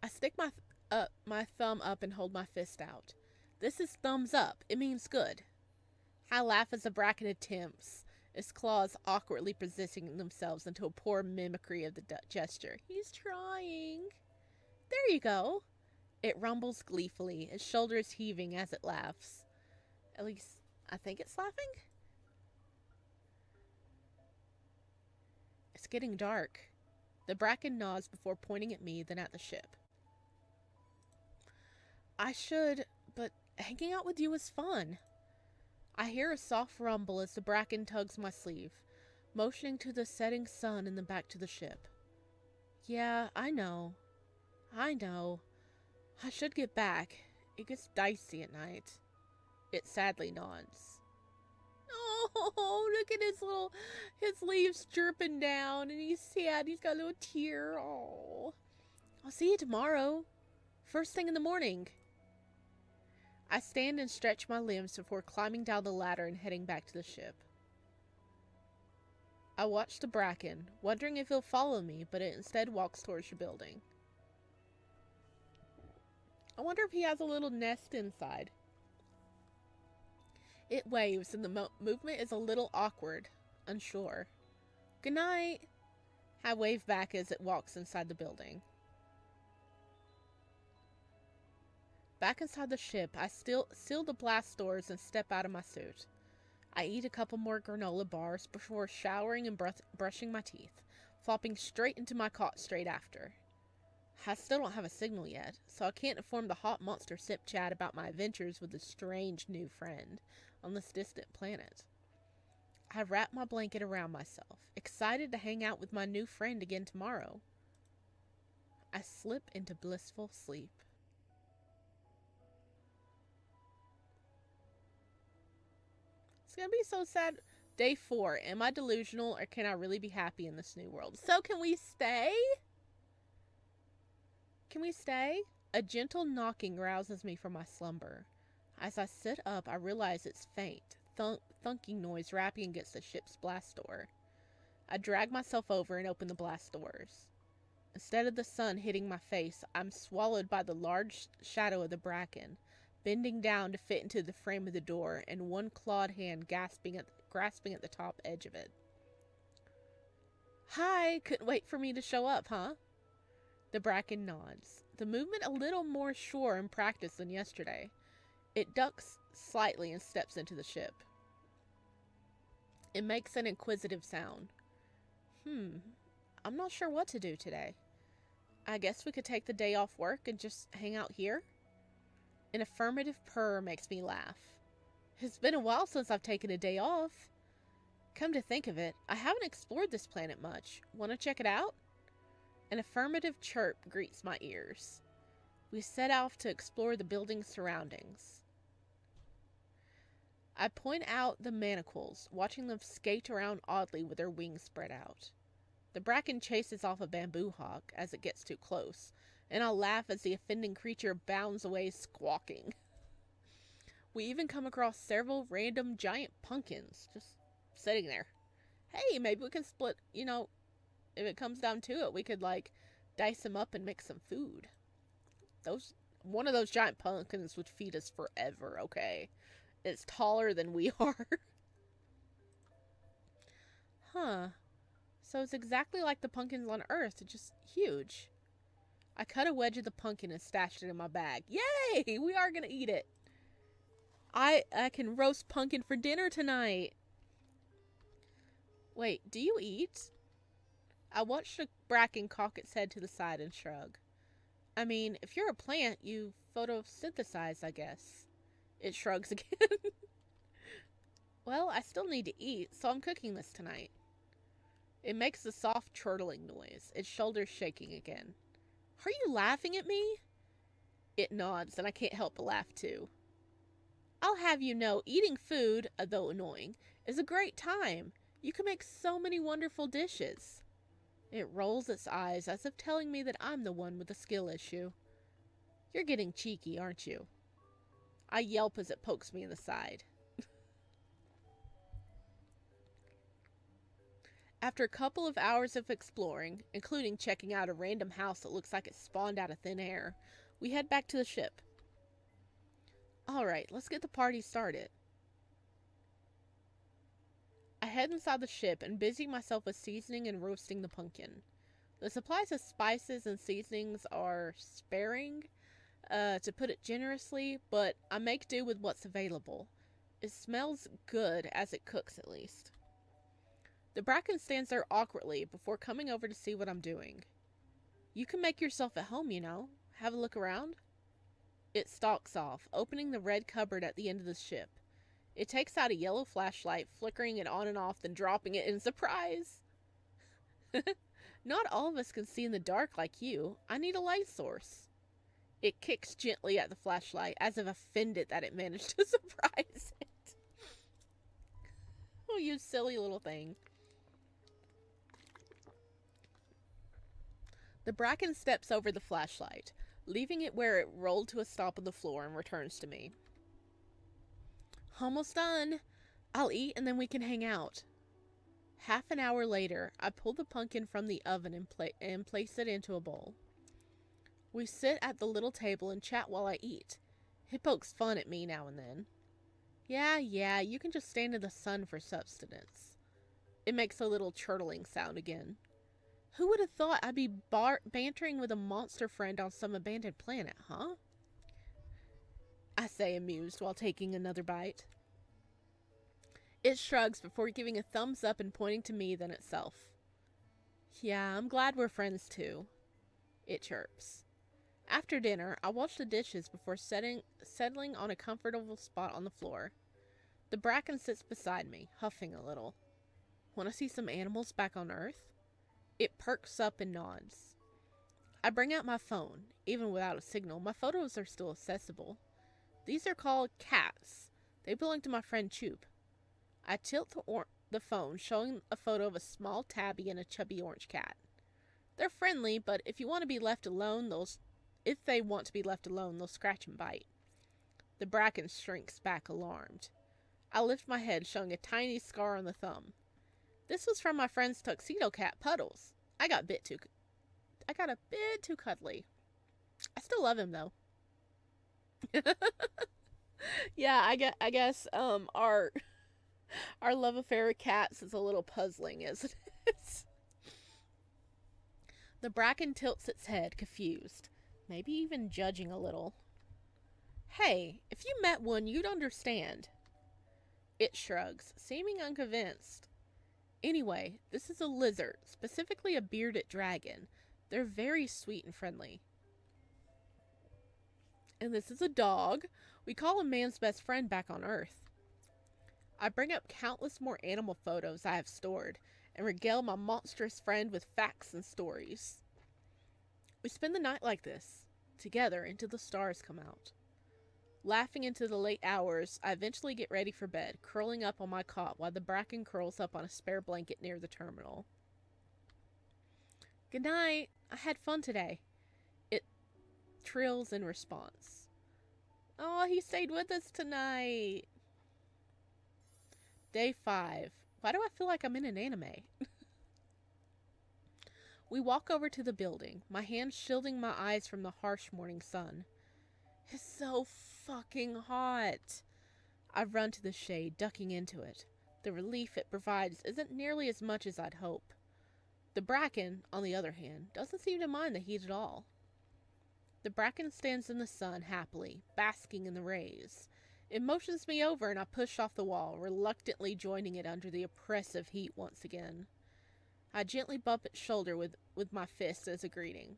S1: I stick my thumb up and hold my fist out. This is thumbs up. It means good. I laugh as the Bracken attempts, its claws awkwardly positioning themselves into a poor mimicry of the gesture. He's trying. There you go. It rumbles gleefully, its shoulders heaving as it laughs. At least, I think it's laughing? It's getting dark. The Bracken nods before pointing at me, then at the ship. I should, but hanging out with you is fun. I hear a soft rumble as the Bracken tugs my sleeve, motioning to the setting sun and then back to the ship. Yeah, I know. I should get back. It gets dicey at night. It sadly nods. Oh, look at his leaves dripping down, and he's sad. He's got a little tear. Oh, I'll see you tomorrow. First thing in the morning. I stand and stretch my limbs before climbing down the ladder and heading back to the ship. I watch the Bracken, wondering if he'll follow me, but it instead walks towards the building. I wonder if he has a little nest inside. It waves, and the movement is a little awkward, unsure. Good night. I wave back as it walks inside the building. Back inside the ship, I seal the blast doors and step out of my suit. I eat a couple more granola bars before showering and brushing my teeth, flopping straight into my cot straight after. I still don't have a signal yet, so I can't inform the hot monster sip chat about my adventures with a strange new friend on this distant planet. I wrap my blanket around myself, excited to hang out with my new friend again tomorrow. I slip into blissful sleep. It's gonna be so sad. Day 4. Am I delusional, or can I really be happy in this new world? So can we stay? Can we stay? A gentle knocking rouses me from my slumber. As I sit up, I realize it's faint, thunking noise rapping against the ship's blast door. I drag myself over and open the blast doors. Instead of the sun hitting my face, I'm swallowed by the large shadow of the Bracken, bending down to fit into the frame of the door, and one clawed hand grasping at the top edge of it. Hi, couldn't wait for me to show up, huh? The Bracken nods, the movement a little more sure and practiced than yesterday. It ducks slightly and steps into the ship. It makes an inquisitive sound. Hmm, I'm not sure what to do today. I guess we could take the day off work and just hang out here? An affirmative purr makes me laugh. It's been a while since I've taken a day off. Come to think of it, I haven't explored this planet much. Want to check it out? An affirmative chirp greets my ears. We set off to explore the building's surroundings. I point out the manacles, watching them skate around oddly with their wings spread out. The bracken chases off a bamboo hawk as it gets too close, and I'll laugh as the offending creature bounds away squawking. We even come across several random giant pumpkins just sitting there. Hey, maybe we can split, if it comes down to it, we could dice them up and make some food. One of those giant pumpkins would feed us forever, okay? It's taller than we are. Huh. So it's exactly like the pumpkins on Earth, just huge. I cut a wedge of the pumpkin and stashed it in my bag. Yay! We are gonna eat it. I can roast pumpkin for dinner tonight. Wait, do you eat? I watched the bracken cock its head to the side and shrug. I mean, if you're a plant, you photosynthesize, I guess. It shrugs again. Well, I still need to eat, so I'm cooking this tonight. It makes a soft chortling noise, its shoulders shaking again. Are you laughing at me? It nods, and I can't help but laugh too. I'll have you know, eating food, though annoying, is a great time. You can make so many wonderful dishes. It rolls its eyes as if telling me that I'm the one with the skill issue. You're getting cheeky, aren't you? I yelp as it pokes me in the side. After a couple of hours of exploring, including checking out a random house that looks like it spawned out of thin air, we head back to the ship. Alright, let's get the party started. I head inside the ship and busy myself with seasoning and roasting the pumpkin. The supplies of spices and seasonings are sparing, to put it generously, but I make do with what's available. It smells good as it cooks, at least. The bracken stands there awkwardly before coming over to see what I'm doing. You can make yourself at home, Have a look around. It stalks off, opening the red cupboard at the end of the ship. It takes out a yellow flashlight, flickering it on and off, then dropping it in surprise. Not all of us can see in the dark like you. I need a light source. It kicks gently at the flashlight, as if offended that it managed to surprise it. Oh, you silly little thing. The bracken steps over the flashlight, leaving it where it rolled to a stop on the floor and returns to me. Almost done. I'll eat and then we can hang out. Half an hour later, I pull the pumpkin from the oven and place it into a bowl. We sit at the little table and chat while I eat. It pokes fun at me now and then. Yeah, you can just stand in the sun for subsistence. It makes a little chortling sound again. Who would have thought I'd be bantering with a monster friend on some abandoned planet, huh? I say, amused, while taking another bite. It shrugs before giving a thumbs up and pointing to me, then itself. Yeah, I'm glad we're friends too. It chirps. After dinner, I wash the dishes before settling on a comfortable spot on the floor. The bracken sits beside me, huffing a little. Want to see some animals back on Earth? It perks up and nods. I bring out my phone. Even without a signal, my photos are still accessible. These are called cats. They belong to my friend Choop. I tilt the phone, showing a photo of a small tabby and a chubby orange cat. They're friendly, but if they want to be left alone, they'll scratch and bite. The bracken shrinks back, alarmed. I lift my head, showing a tiny scar on the thumb. This was from my friend's tuxedo cat, Puddles. I got a bit too cuddly. I still love him, though. Yeah, I guess our love affair with cats is a little puzzling, isn't it? The bracken tilts its head, confused, maybe even judging a little. Hey, if you met one, you'd understand. It shrugs, seeming unconvinced. Anyway, this is a lizard, specifically a bearded dragon. They're very sweet and friendly. And this is a dog. We call him man's best friend back on Earth. I bring up countless more animal photos I have stored and regale my monstrous friend with facts and stories. We spend the night like this, together until the stars come out. Laughing into the late hours, I eventually get ready for bed, curling up on my cot while the Bracken curls up on a spare blanket near the terminal. Good night. I had fun today. It trills in response. Oh, he stayed with us tonight. Day 5. Why do I feel like I'm in an anime? We walk over to the building, my hand shielding my eyes from the harsh morning sun. It's so fucking hot. I run to the shade, ducking into it. The relief it provides isn't nearly as much as I'd hope. The Bracken, on the other hand, doesn't seem to mind the heat at all. The Bracken stands in the sun happily, basking in the rays. It motions me over and I push off the wall, reluctantly joining it under the oppressive heat once again. I gently bump its shoulder with my fist as a greeting.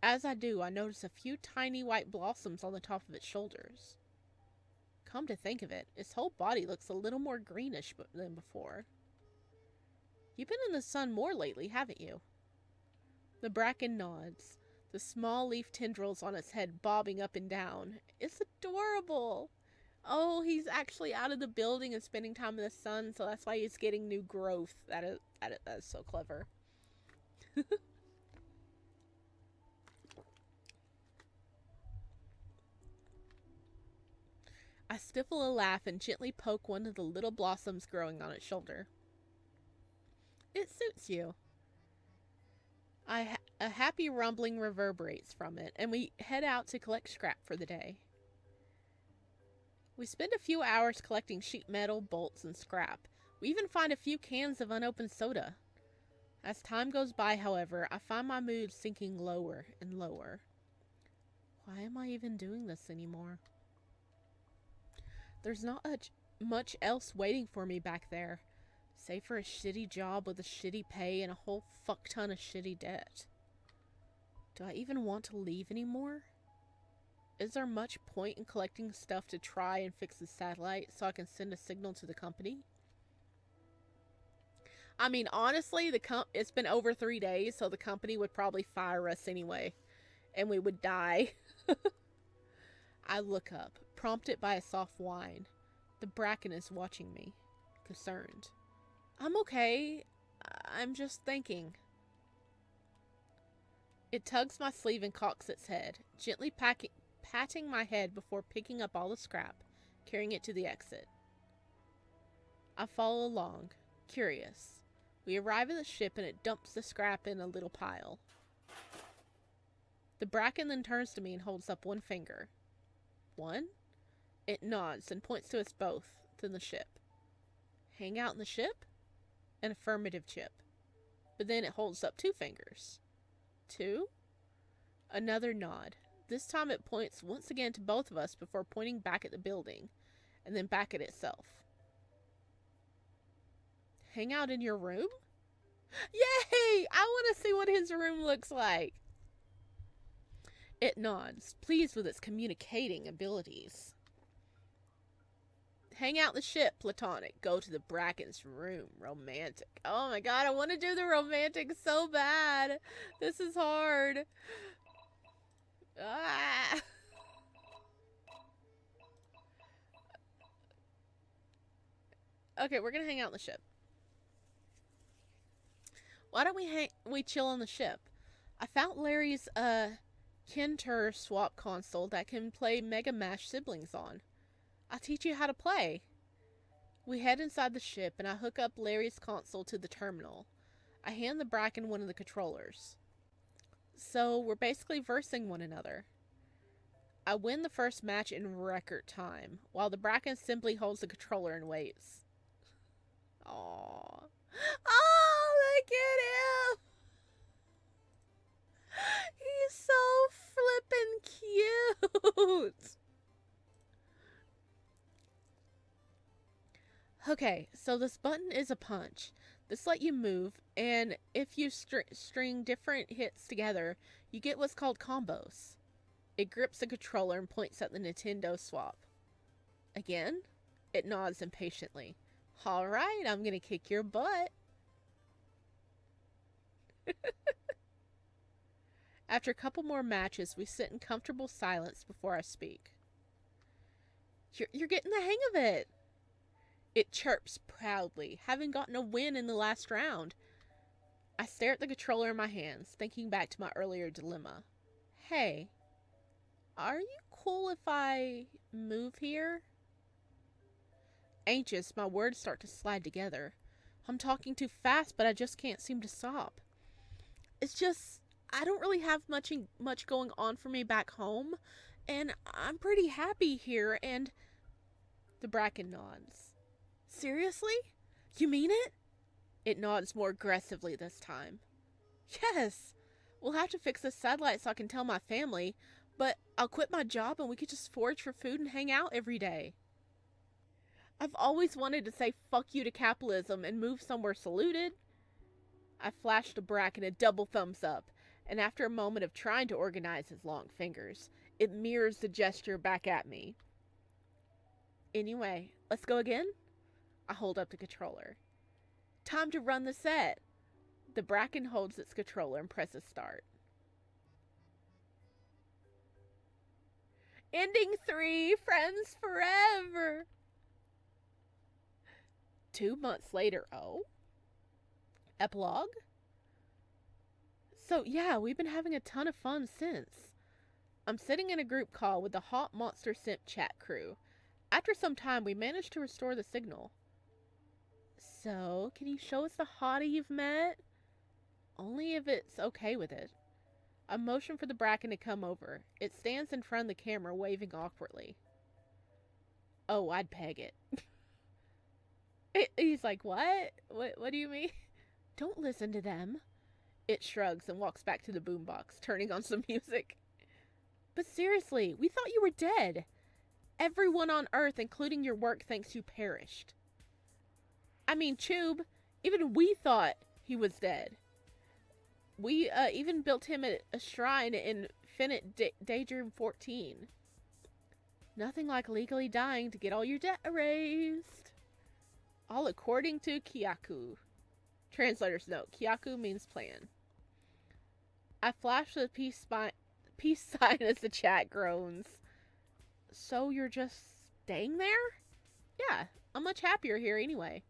S1: As I do, I notice a few tiny white blossoms on the top of its shoulders. Come to think of it, its whole body looks a little more greenish than before. You've been in the sun more lately, haven't you? The Bracken nods, the small leaf tendrils on its head bobbing up and down. It's adorable! Oh, he's actually out of the building and spending time in the sun, so that's why he's getting new growth. That is so clever. I stifle a laugh and gently poke one of the little blossoms growing on its shoulder. It suits you. A happy rumbling reverberates from it, and we head out to collect scrap for the day. We spend a few hours collecting sheet metal, bolts, and scrap. We even find a few cans of unopened soda. As time goes by, however, I find my mood sinking lower and lower. Why am I even doing this anymore? There's not much else waiting for me back there, save for a shitty job with a shitty pay and a whole fuck ton of shitty debt. Do I even want to leave anymore? Is there much point in collecting stuff to try and fix the satellite so I can send a signal to the company? I mean, honestly, it's been over 3 days, so the company would probably fire us anyway, and we would die. I look up, prompted by a soft whine. The Bracken is watching me, concerned. I'm okay. I'm just thinking. It tugs my sleeve and cocks its head, gently patting my head before picking up all the scrap, carrying it to the exit. I follow along, curious. We arrive at the ship and it dumps the scrap in a little pile. The Bracken then turns to me and holds up one finger. One? It nods and points to us both, then the ship. Hang out in the ship? An affirmative chip. But then it holds up 2 fingers. 2? Another nod. This time it points once again to both of us before pointing back at the building, and then back at itself. Hang out in your room? Yay! I want to see what his room looks like. It nods, pleased with its communicating abilities. Hang out in the ship, platonic. Go to the Bracken's room, romantic. Oh my god, I want to do the romantic so bad. This is hard. Ah. Okay, we're gonna hang out in the ship. Why don't we chill on the ship? I found Larry's Kinter swap console that can play Mega Mash Siblings on. I'll teach you how to play. We head inside the ship and I hook up Larry's console to the terminal. I hand the Bracken one of the controllers. So we're basically versing one another. I win the first match in record time, while the Bracken simply holds the controller and waits. Aww. Oh, look at him! He's so flippin' cute! Okay, so this button is a punch. This let you move, and if you string different hits together, you get what's called combos. It grips the controller and points at the Nintendo swap. Again? It nods impatiently. Alright, I'm gonna kick your butt. After a couple more matches, we sit in comfortable silence before I speak. You're getting the hang of it. It chirps proudly, having gotten a win in the last round. I stare at the controller in my hands, thinking back to my earlier dilemma. Hey, are you cool if I move here? Anxious, my words start to slide together. I'm talking too fast, but I just can't seem to stop. It's just, I don't really have much going on for me back home, and I'm pretty happy here, and... The Bracken nods. Seriously? You mean it? It nods more aggressively this time. Yes! We'll have to fix the satellite so I can tell my family, but I'll quit my job and we could just forage for food and hang out every day. I've always wanted to say fuck you to capitalism and move somewhere saluted. I flashed to Bracken a double thumbs up, and after a moment of trying to organize his long fingers, it mirrors the gesture back at me. Anyway, let's go again? I hold up the controller. Time to run the set. The Bracken holds its controller and presses start. Ending 3, friends forever. 2 months later, oh? Epilogue? So yeah, we've been having a ton of fun since. I'm sitting in a group call with the Hot Monster Simp chat crew. After some time, we managed to restore the signal. So, can you show us the hottie you've met? Only if it's okay with it. I motion for the Bracken to come over. It stands in front of the camera, waving awkwardly. Oh, I'd peg it. He's like, what? What do you mean? Don't listen to them. It shrugs and walks back to the boombox, turning on some music. But seriously, we thought you were dead. Everyone on Earth, including your work, thinks you perished. I mean, Chube, even we thought he was dead. We even built him a shrine in Finite Daydream 14. Nothing like legally dying to get all your debt erased. All according to Kyaku. Translator's note, Kyaku means plan. I flash the peace sign as the chat groans. So you're just staying there? Yeah, I'm much happier here anyway.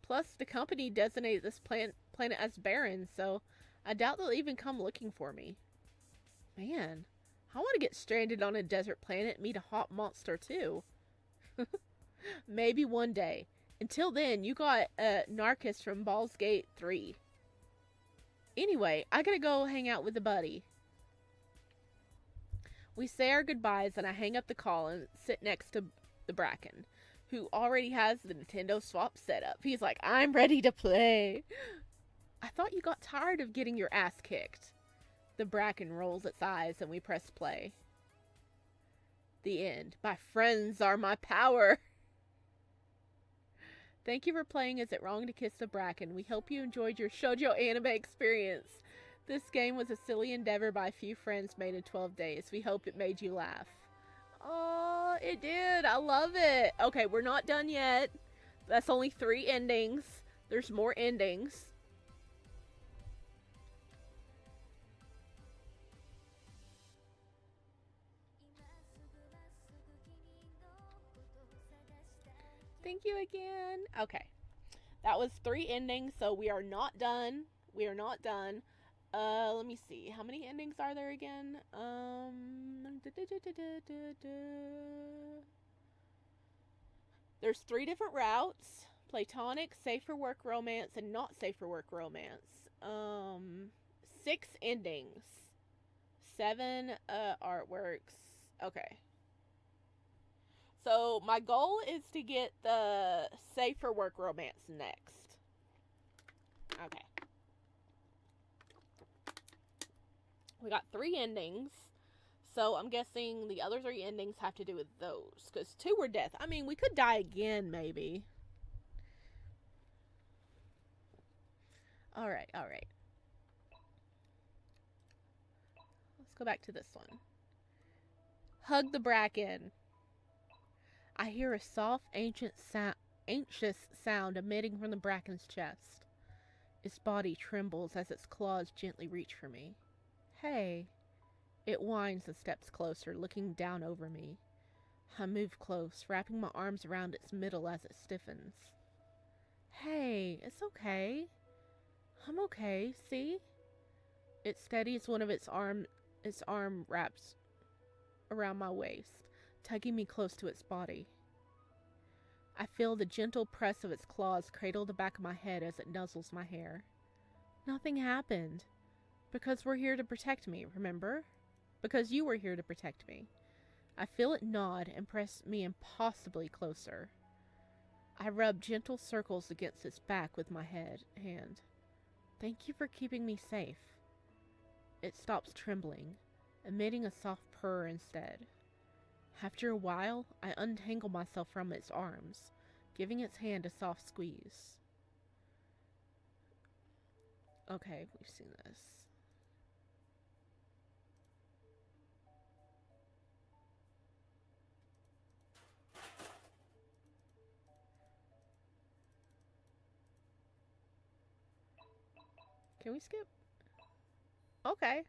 S1: Plus, the company designated this planet as barren, so I doubt they'll even come looking for me. Man, I want to get stranded on a desert planet and meet a hot monster too. Maybe one day. Until then, you got Narcus from Baldur's Gate 3. Anyway, I gotta go hang out with a buddy. We say our goodbyes and I hang up the call and sit next to the Bracken, who already has the Nintendo swap set up. He's like, I'm ready to play. I thought you got tired of getting your ass kicked. The Bracken rolls its eyes and we press play. The end. My friends are my power. Thank you for playing Is It Wrong to Kiss the Bracken? We hope you enjoyed your shoujo anime experience. This game was a silly endeavor by a few friends made in 12 days. We hope it made you laugh. Oh, it did. I love it. Okay, we're not done yet. That's only 3 endings. There's more endings. Thank you again. Okay. That was 3 endings, so we are not done. We are not done. Let me see. How many endings are there again? There's 3 different routes. Platonic, safe for work romance, and not safe for work romance. 6 endings. 7 artworks. Okay. So my goal is to get the safe for work romance next. Okay. We got 3 endings. So I'm guessing the other 3 endings have to do with those. Because 2 were death. I mean, we could die again, maybe. Alright, alright. Let's go back to this one. Hug the Bracken. I hear a soft, anxious sound emitting from the Bracken's chest. Its body trembles as its claws gently reach for me. Hey. It whines and steps closer, looking down over me. I move close, wrapping my arms around its middle as it stiffens. Hey, it's okay. I'm okay, see? It steadies one of its arm wraps around my waist, tugging me close to its body. I feel the gentle press of its claws cradle the back of my head as it nuzzles my hair. Nothing happened. Because we're here to protect me, remember? Because you were here to protect me. I feel it nod and press me impossibly closer. I rub gentle circles against its back with my hand. Thank you for keeping me safe. It stops trembling, emitting a soft purr instead. After a while, I untangle myself from its arms, giving its hand a soft squeeze. Okay, we've seen this. Can we skip? Okay.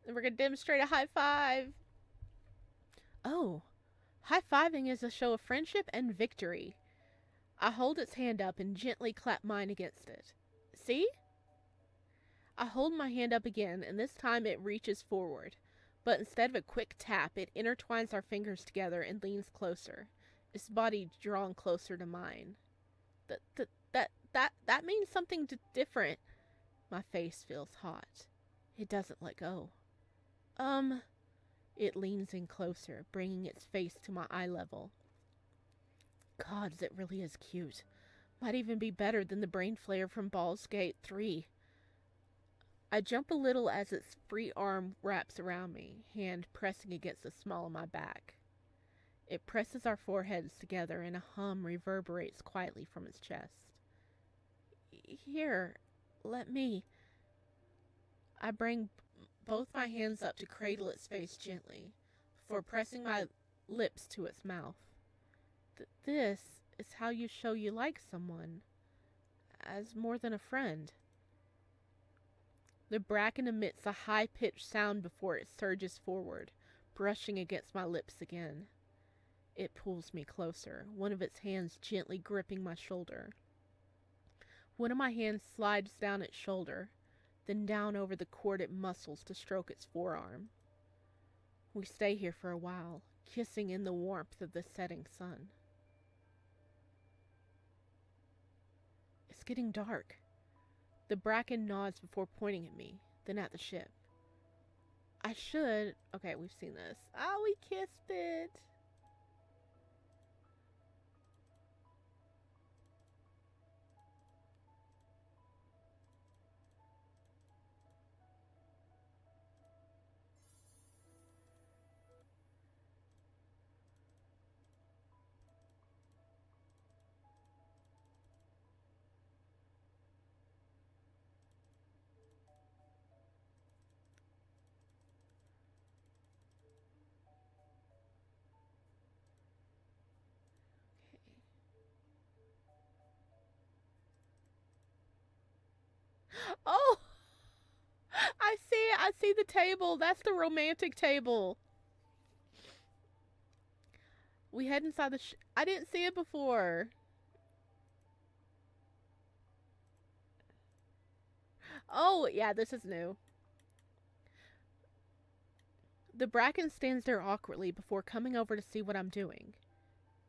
S1: Then we're gonna demonstrate a high five. Oh, high-fiving is a show of friendship and victory. I hold its hand up and gently clap mine against it. See? I hold my hand up again, and this time it reaches forward. But instead of a quick tap, it intertwines our fingers together and leans closer, its body drawn closer to mine. That means something different. My face feels hot. It doesn't let go. It leans in closer, bringing its face to my eye level. Gods, it really is cute. Might even be better than the brain flare from Baldur's Gate 3. I jump a little as its free arm wraps around me, hand pressing against the small of my back. It presses our foreheads together and a hum reverberates quietly from its chest. Here, let me... I bring both my hands up to cradle its face gently, before pressing my lips to its mouth. This is how you show you like someone, as more than a friend. The Bracken emits a high-pitched sound before it surges forward, brushing against my lips again. It pulls me closer, one of its hands gently gripping my shoulder. One of my hands slides down its shoulder, then down over the corded muscles to stroke its forearm. We stay here for a while, kissing in the warmth of the setting sun. It's getting dark. The Bracken nods before pointing at me, then at the ship. I should... Okay, we've seen this. Ah, we kissed it! Oh! I see it! I see the table! That's the romantic table! We head inside the I didn't see it before! Oh, yeah, this is new. The Bracken stands there awkwardly before coming over to see what I'm doing.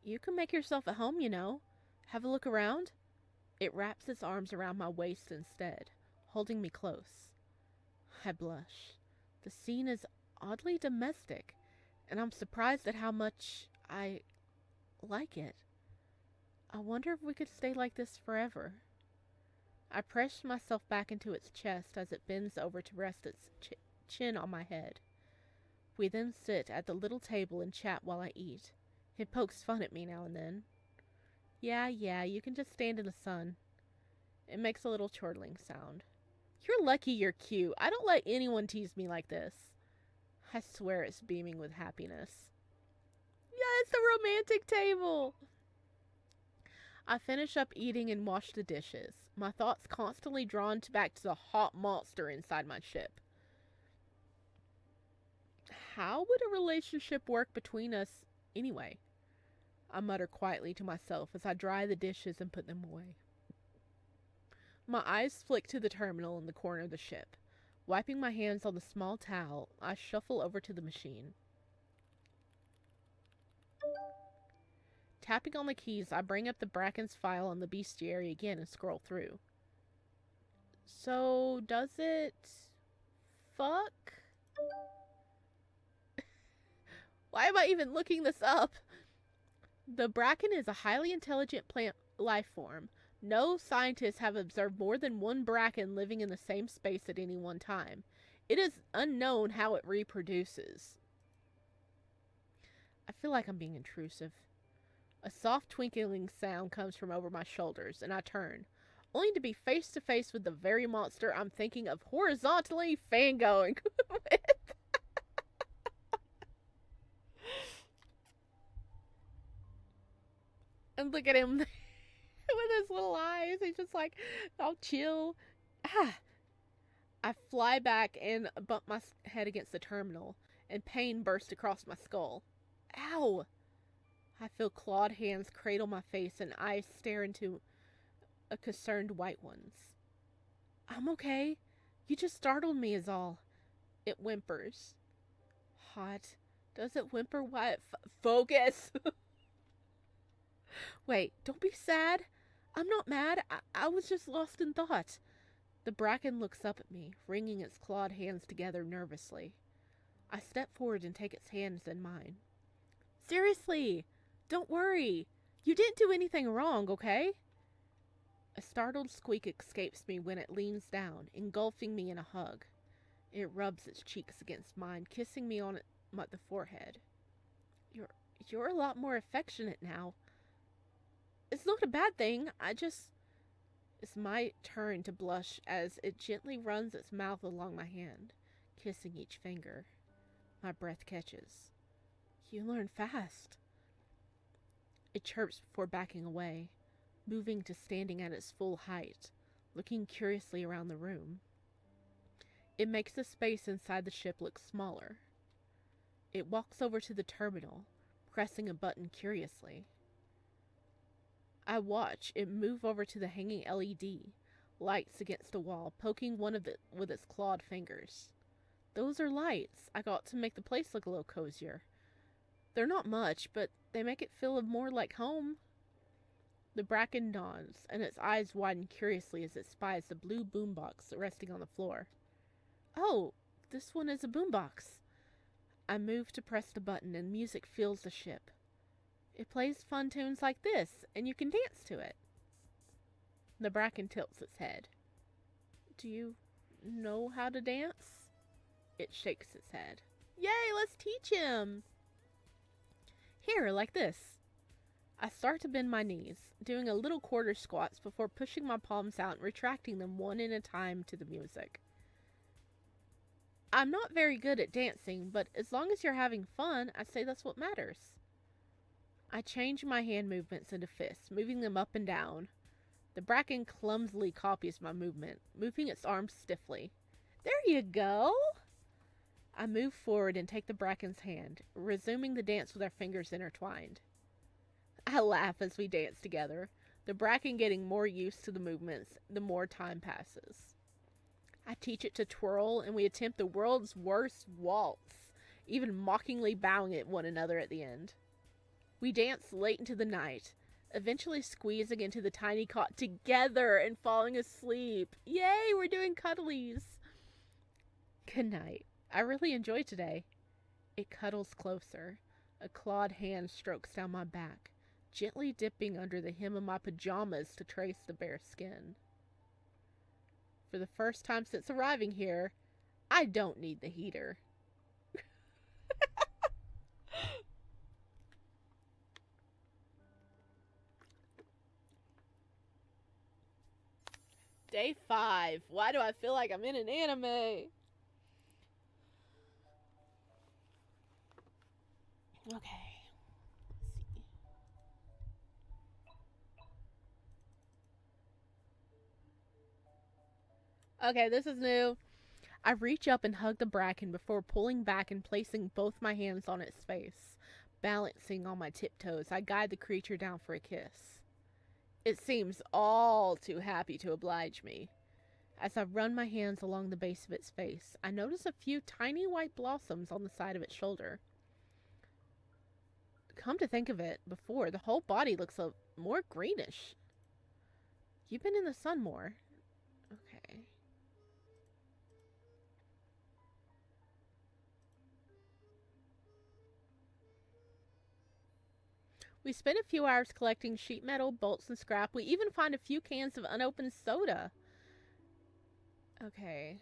S1: You can make yourself at home, you know. Have a look around. It wraps its arms around my waist instead, holding me close. I blush. The scene is oddly domestic, and I'm surprised at how much I like it. I wonder if we could stay like this forever. I press myself back into its chest as it bends over to rest its chin on my head. We then sit at the little table and chat while I eat. It pokes fun at me now and then. Yeah, you can just stand in the sun. It makes a little chortling sound. You're lucky you're cute. I don't let anyone tease me like this. I swear it's beaming with happiness. Yeah, it's a romantic table. I finish up eating and wash the dishes, my thoughts constantly drawn back to the hot monster inside my ship. How would a relationship work between us anyway? I mutter quietly to myself as I dry the dishes and put them away. My eyes flick to the terminal in the corner of the ship. Wiping my hands on the small towel, I shuffle over to the machine. Tapping on the keys, I bring up the Bracken's file on the bestiary again and scroll through. So, does it fuck? Why am I even looking this up? The Bracken is a highly intelligent plant life form. No scientists have observed more than one Bracken living in the same space at any one time. It is unknown how it reproduces. I feel like I'm being intrusive. A soft twinkling sound comes from over my shoulders, and I turn, only to be face to face with the very monster I'm thinking of horizontally fangoing with. And look at him with his little eyes. He's just like, all chill. I fly back and bump my head against the terminal, and pain bursts across my skull. Ow! I feel clawed hands cradle my face and eyes stare into a concerned white ones. I'm okay. You just startled me is all. It whimpers. Hot. Does it whimper? What? Focus! Wait, don't be sad. I'm not mad. I was just lost in thought. The Bracken looks up at me, wringing its clawed hands together nervously. I step forward and take its hands in mine. Seriously, don't worry. You didn't do anything wrong, okay? A startled squeak escapes me when it leans down, engulfing me in a hug. It rubs its cheeks against mine, kissing me on the forehead. You're a lot more affectionate now. It's not a bad thing. It's my turn to blush as it gently runs its mouth along my hand, kissing each finger. My breath catches. You learn fast. It chirps before backing away, moving to standing at its full height, looking curiously around the room. It makes the space inside the ship look smaller. It walks over to the terminal, pressing a button curiously. I watch it move over to the hanging LED, lights against the wall, poking one of it with its clawed fingers. Those are lights. I got to make the place look a little cozier. They're not much, but they make it feel more like home. The Bracken nods, and its eyes widen curiously as it spies the blue boombox resting on the floor. Oh, this one is a boombox. I move to press the button, and music fills the ship. It plays fun tunes like this, and you can dance to it. The Bracken tilts its head. Do you know how to dance? It shakes its head. Yay, let's teach him! Here, like this. I start to bend my knees, doing a little quarter squats before pushing my palms out and retracting them one at a time to the music. I'm not very good at dancing, but as long as you're having fun, I say that's what matters. I change my hand movements into fists, moving them up and down. The Bracken clumsily copies my movement, moving its arms stiffly. There you go! I move forward and take the Bracken's hand, resuming the dance with our fingers intertwined. I laugh as we dance together, the Bracken getting more used to the movements the more time passes. I teach it to twirl, and we attempt the world's worst waltz, even mockingly bowing at one another at the end. We dance late into the night, eventually squeezing into the tiny cot together and falling asleep. Yay, we're doing cuddlies. Good night. I really enjoyed today. It cuddles closer. A clawed hand strokes down my back, gently dipping under the hem of my pajamas to trace the bare skin. For the first time since arriving here, I don't need the heater. Day 5. Why do I feel like I'm in an anime? Okay. Let's see. Okay, this is new. I reach up and hug the bracken before pulling back and placing both my hands on its face. Balancing on my tiptoes, I guide the creature down for a kiss. It seems all too happy to oblige me. As I run my hands along the base of its face, I notice a few tiny white blossoms on the side of its shoulder. Come to think of it, before, the whole body looks more greenish. You've been in the sun more. Okay. We spend a few hours collecting sheet metal, bolts, and scrap. We even find a few cans of unopened soda. Okay.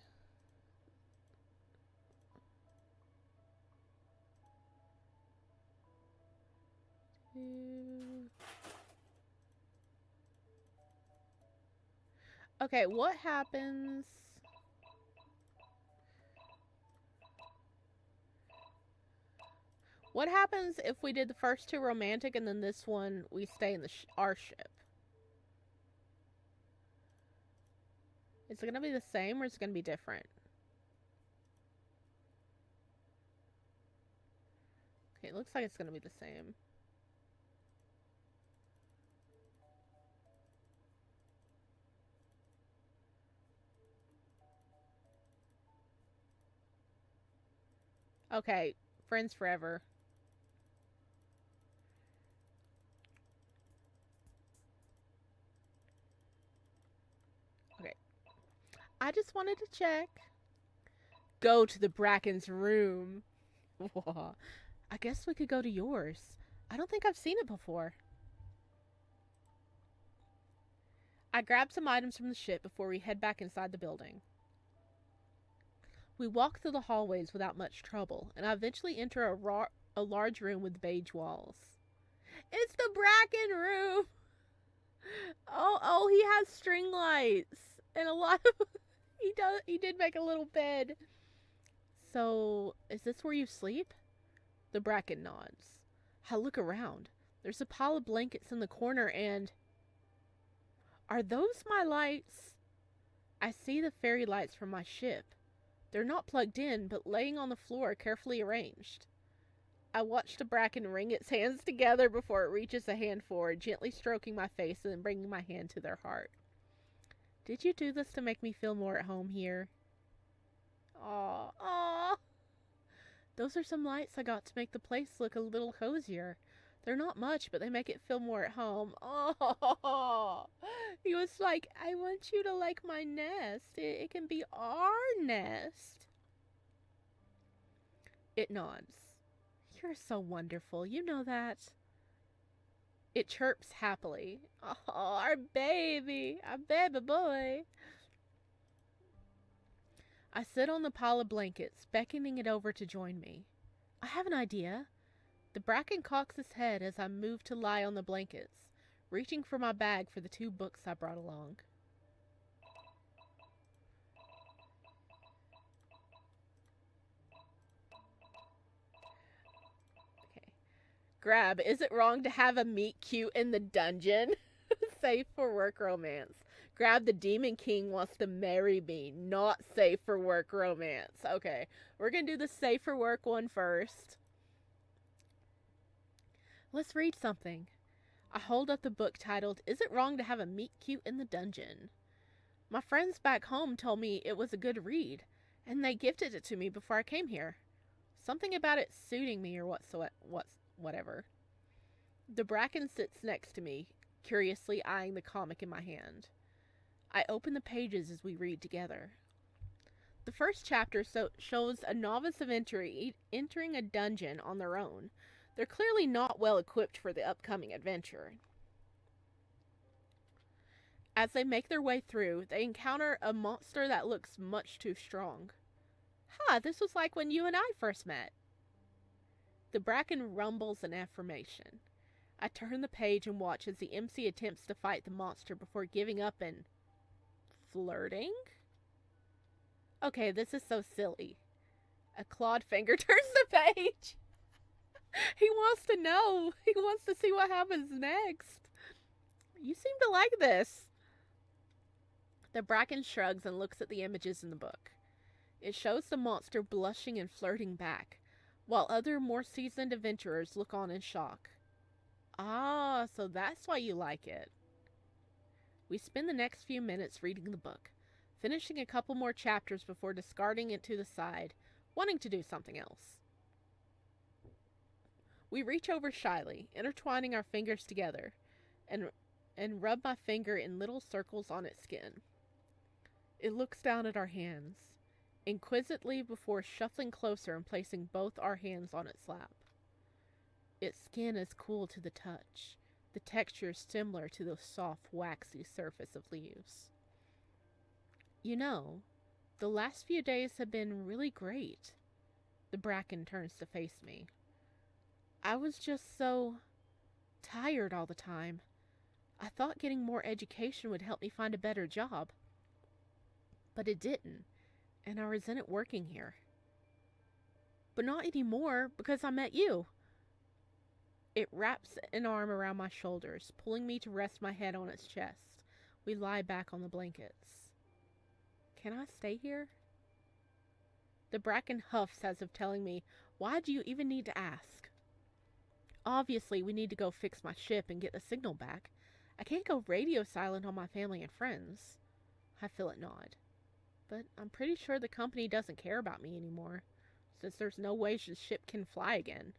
S1: Okay, what happens? What happens if we did the first two romantic and then this one we stay in our ship? Is it going to be the same or is it going to be different? Okay, it looks like it's going to be the same. Okay, friends forever. Okay. I just wanted to check. Go to the Bracken's room. I guess we could go to yours. I don't think I've seen it before. I grab some items from the ship before we head back inside the building. We walk through the hallways without much trouble, and I eventually enter a large room with beige walls. It's the Bracken room! Oh, he has string lights and a lot of he did make a little bed. So, is this where you sleep? The Bracken nods. I look around. There's a pile of blankets in the corner and... Are those my lights? I see the fairy lights from my ship. They're not plugged in, but laying on the floor, carefully arranged. I watch the Bracken wring its hands together before it reaches a hand forward, gently stroking my face and then bringing my hand to their heart. Did you do this to make me feel more at home here? Aww. Those are some lights I got to make the place look a little cozier. They're not much, but they make it feel more at home. Oh, he was like, I want you to like my nest. It can be our nest. It nods. You're so wonderful. You know that. It chirps happily. Oh, our baby boy. I sit on the pile of blankets, beckoning it over to join me. I have an idea. The Bracken cocks his head as I move to lie on the blankets, reaching for my bag for the 2 books I brought along. Okay. Grab, is it wrong to have a meet cute in the dungeon? Safe for work romance. Grab, the Demon King wants to marry me, not safe for work romance. Okay, we're gonna do the safe for work one first. Let's read something. I hold up the book titled, Is It Wrong to Have a Meet Cute in the Dungeon? My friends back home told me it was a good read, and they gifted it to me before I came here. Something about it suiting me or whatever. The Bracken sits next to me, curiously eyeing the comic in my hand. I open the pages as we read together. The first chapter shows a novice of entry entering a dungeon on their own. They're clearly not well equipped for the upcoming adventure. As they make their way through, they encounter a monster that looks much too strong. This was like when you and I first met. The Bracken rumbles an affirmation. I turn the page and watch as the MC attempts to fight the monster before giving up and Flirting? Okay, this is so silly. A clawed finger turns the page. He wants to know. He wants to see what happens next. You seem to like this. The Bracken shrugs and looks at the images in the book. It shows the monster blushing and flirting back, while other more seasoned adventurers look on in shock. Ah, so that's why you like it. We spend the next few minutes reading the book, finishing a couple more chapters before discarding it to the side, wanting to do something else. We reach over shyly, intertwining our fingers together, and rub my finger in little circles on its skin. It looks down at our hands, inquisitively before shuffling closer and placing both our hands on its lap. Its skin is cool to the touch, the texture is similar to the soft, waxy surface of leaves. You know, the last few days have been really great. The Bracken turns to face me. I was just so tired all the time. I thought getting more education would help me find a better job. But it didn't, and I resented working here. But not anymore, because I met you. It wraps an arm around my shoulders, pulling me to rest my head on its chest. We lie back on the blankets. Can I stay here? The Bracken huffs as if telling me, why do you even need to ask? Obviously, we need to go fix my ship and get the signal back. I can't go radio silent on my family and friends. I feel it nod. But I'm pretty sure the company doesn't care about me anymore, since there's no way the ship can fly again.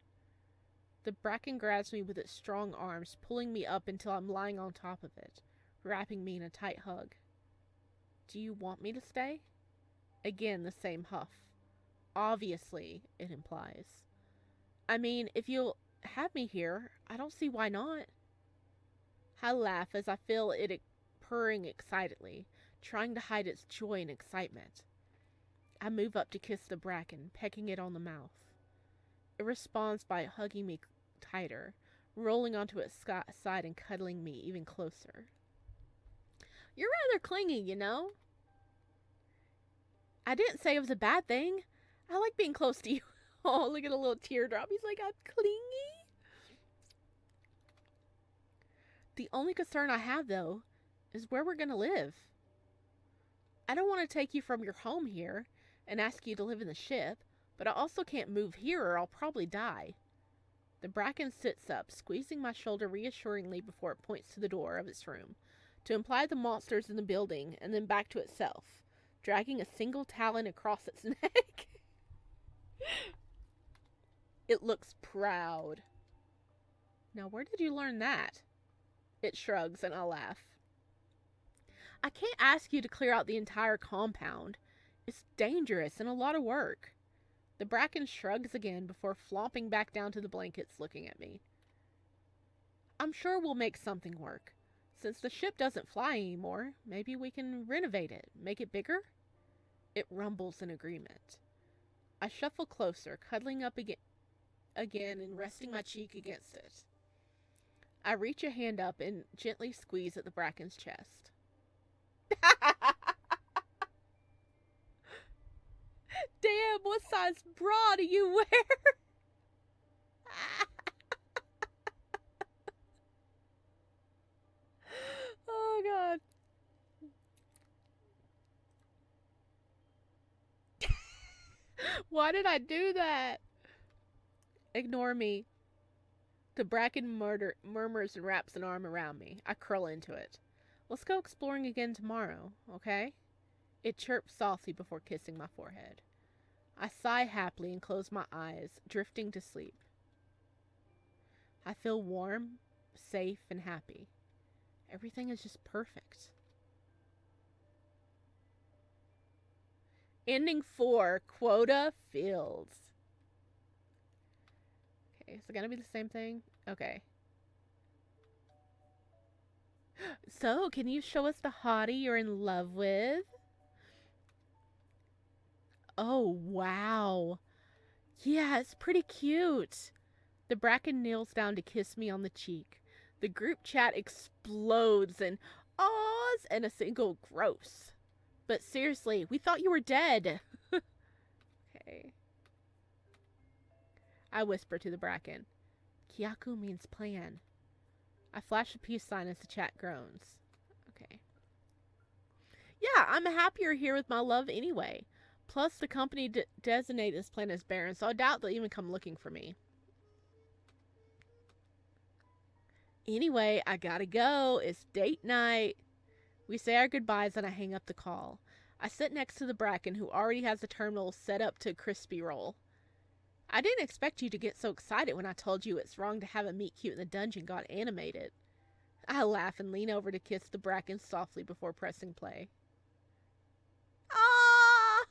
S1: The Bracken grabs me with its strong arms, pulling me up until I'm lying on top of it, wrapping me in a tight hug. Do you want me to stay? Again, the same huff. Obviously, it implies. I mean, if you'll have me here, I don't see why not. I laugh as I feel it purring excitedly, trying to hide its joy and excitement. I move up to kiss the Bracken, pecking it on the mouth. It responds by hugging me tighter, rolling onto its side and cuddling me even closer. You're rather clingy, you know? I didn't say it was a bad thing. I like being close to you. Oh, look at a little teardrop. He's like, I'm clingy? The only concern I have, though, is where we're going to live. I don't want to take you from your home here and ask you to live in the ship, but I also can't move here or I'll probably die. The Bracken sits up, squeezing my shoulder reassuringly before it points to the door of its room, to imply the monsters in the building, and then back to itself, dragging a single talon across its neck. It looks proud. Now, where did you learn that? It shrugs, and I laugh. I can't ask you to clear out the entire compound. It's dangerous and a lot of work. The Bracken shrugs again before flopping back down to the blankets, looking at me. I'm sure we'll make something work. Since the ship doesn't fly anymore, maybe we can renovate it, make it bigger? It rumbles in agreement. I shuffle closer, cuddling up again and resting my cheek against it. I reach a hand up and gently squeeze at the Bracken's chest. Damn, what size bra do you wear? Oh, God. Why did I do that? Ignore me. The Bracken murmurs and wraps an arm around me. I curl into it. Let's go exploring again tomorrow, okay? It chirps softly before kissing my forehead. I sigh happily and close my eyes, drifting to sleep. I feel warm, safe, and happy. Everything is just perfect. Ending 4, quota filled. Okay, is it gonna be the same thing? Okay. So, can you show us the hottie you're in love with? Oh, wow. Yeah, it's pretty cute. The Bracken kneels down to kiss me on the cheek. The group chat explodes in ahs and a single gross. But seriously, we thought you were dead. Okay. I whisper to the Bracken. Kyaku means plan. I flash a peace sign as the chat groans. Okay. Yeah, I'm happier here with my love anyway. Plus, the company designated this planet as barren, so I doubt they'll even come looking for me. Anyway, I gotta go. It's date night. We say our goodbyes and I hang up the call. I sit next to the Bracken, who already has the terminal set up to crispy roll. I didn't expect you to get so excited when I told you it's wrong to have a meet cute in the dungeon got animated. I laugh and lean over to kiss the Bracken softly before pressing play. Ah!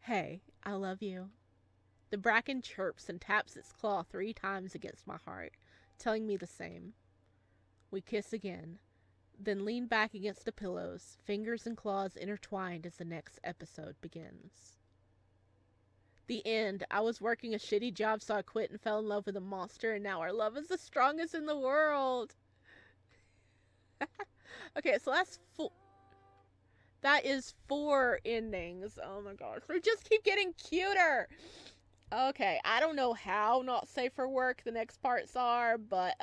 S1: Hey, I love you. The Bracken chirps and taps its claw 3 times against my heart, telling me the same. We kiss again, then lean back against the pillows, fingers and claws intertwined as the next episode begins. The end. I was working a shitty job, so I quit and fell in love with a monster, and now our love is the strongest in the world. Okay, so that is 4 endings. Oh my gosh. They just keep getting cuter. Okay, I don't know how not safe for work the next parts are, but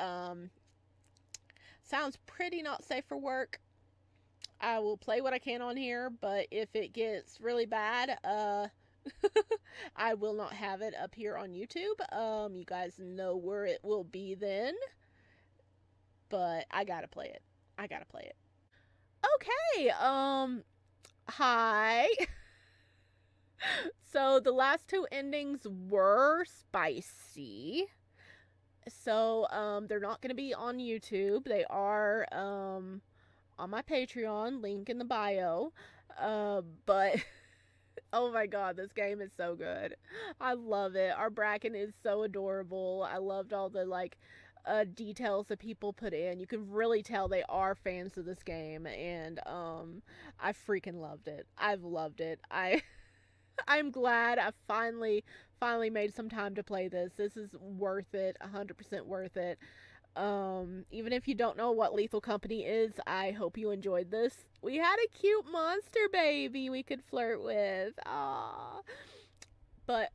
S1: sounds pretty not safe for work. I will play what I can on here, but if it gets really bad, I will not have it up here on YouTube. You guys know where it will be then. But I gotta play it. Okay, hi. So the last 2 endings were spicy. So, they're not gonna be on YouTube. They are, on my Patreon, link in the bio. But oh my god, this game is so good. I love it. Our Bracken is so adorable. I loved all the details that people put in. You can really tell they are fans of this game, and I freaking loved it. I've loved it. I'm glad I finally made some time to play this. This is worth it. 100% worth it. Even if you don't know what Lethal Company is, I hope you enjoyed this. We had a cute monster baby we could flirt with. Aww. But,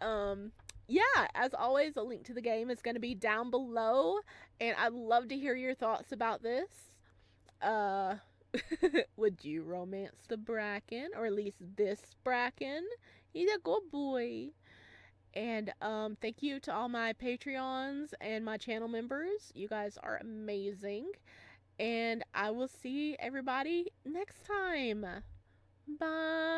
S1: yeah, as always, a link to the game is going to be down below, and I'd love to hear your thoughts about this. Would you romance the Bracken, or at least this Bracken? He's a good boy. And thank you to all my Patreons and my channel members. You guys are amazing. And I will see everybody next time. Bye.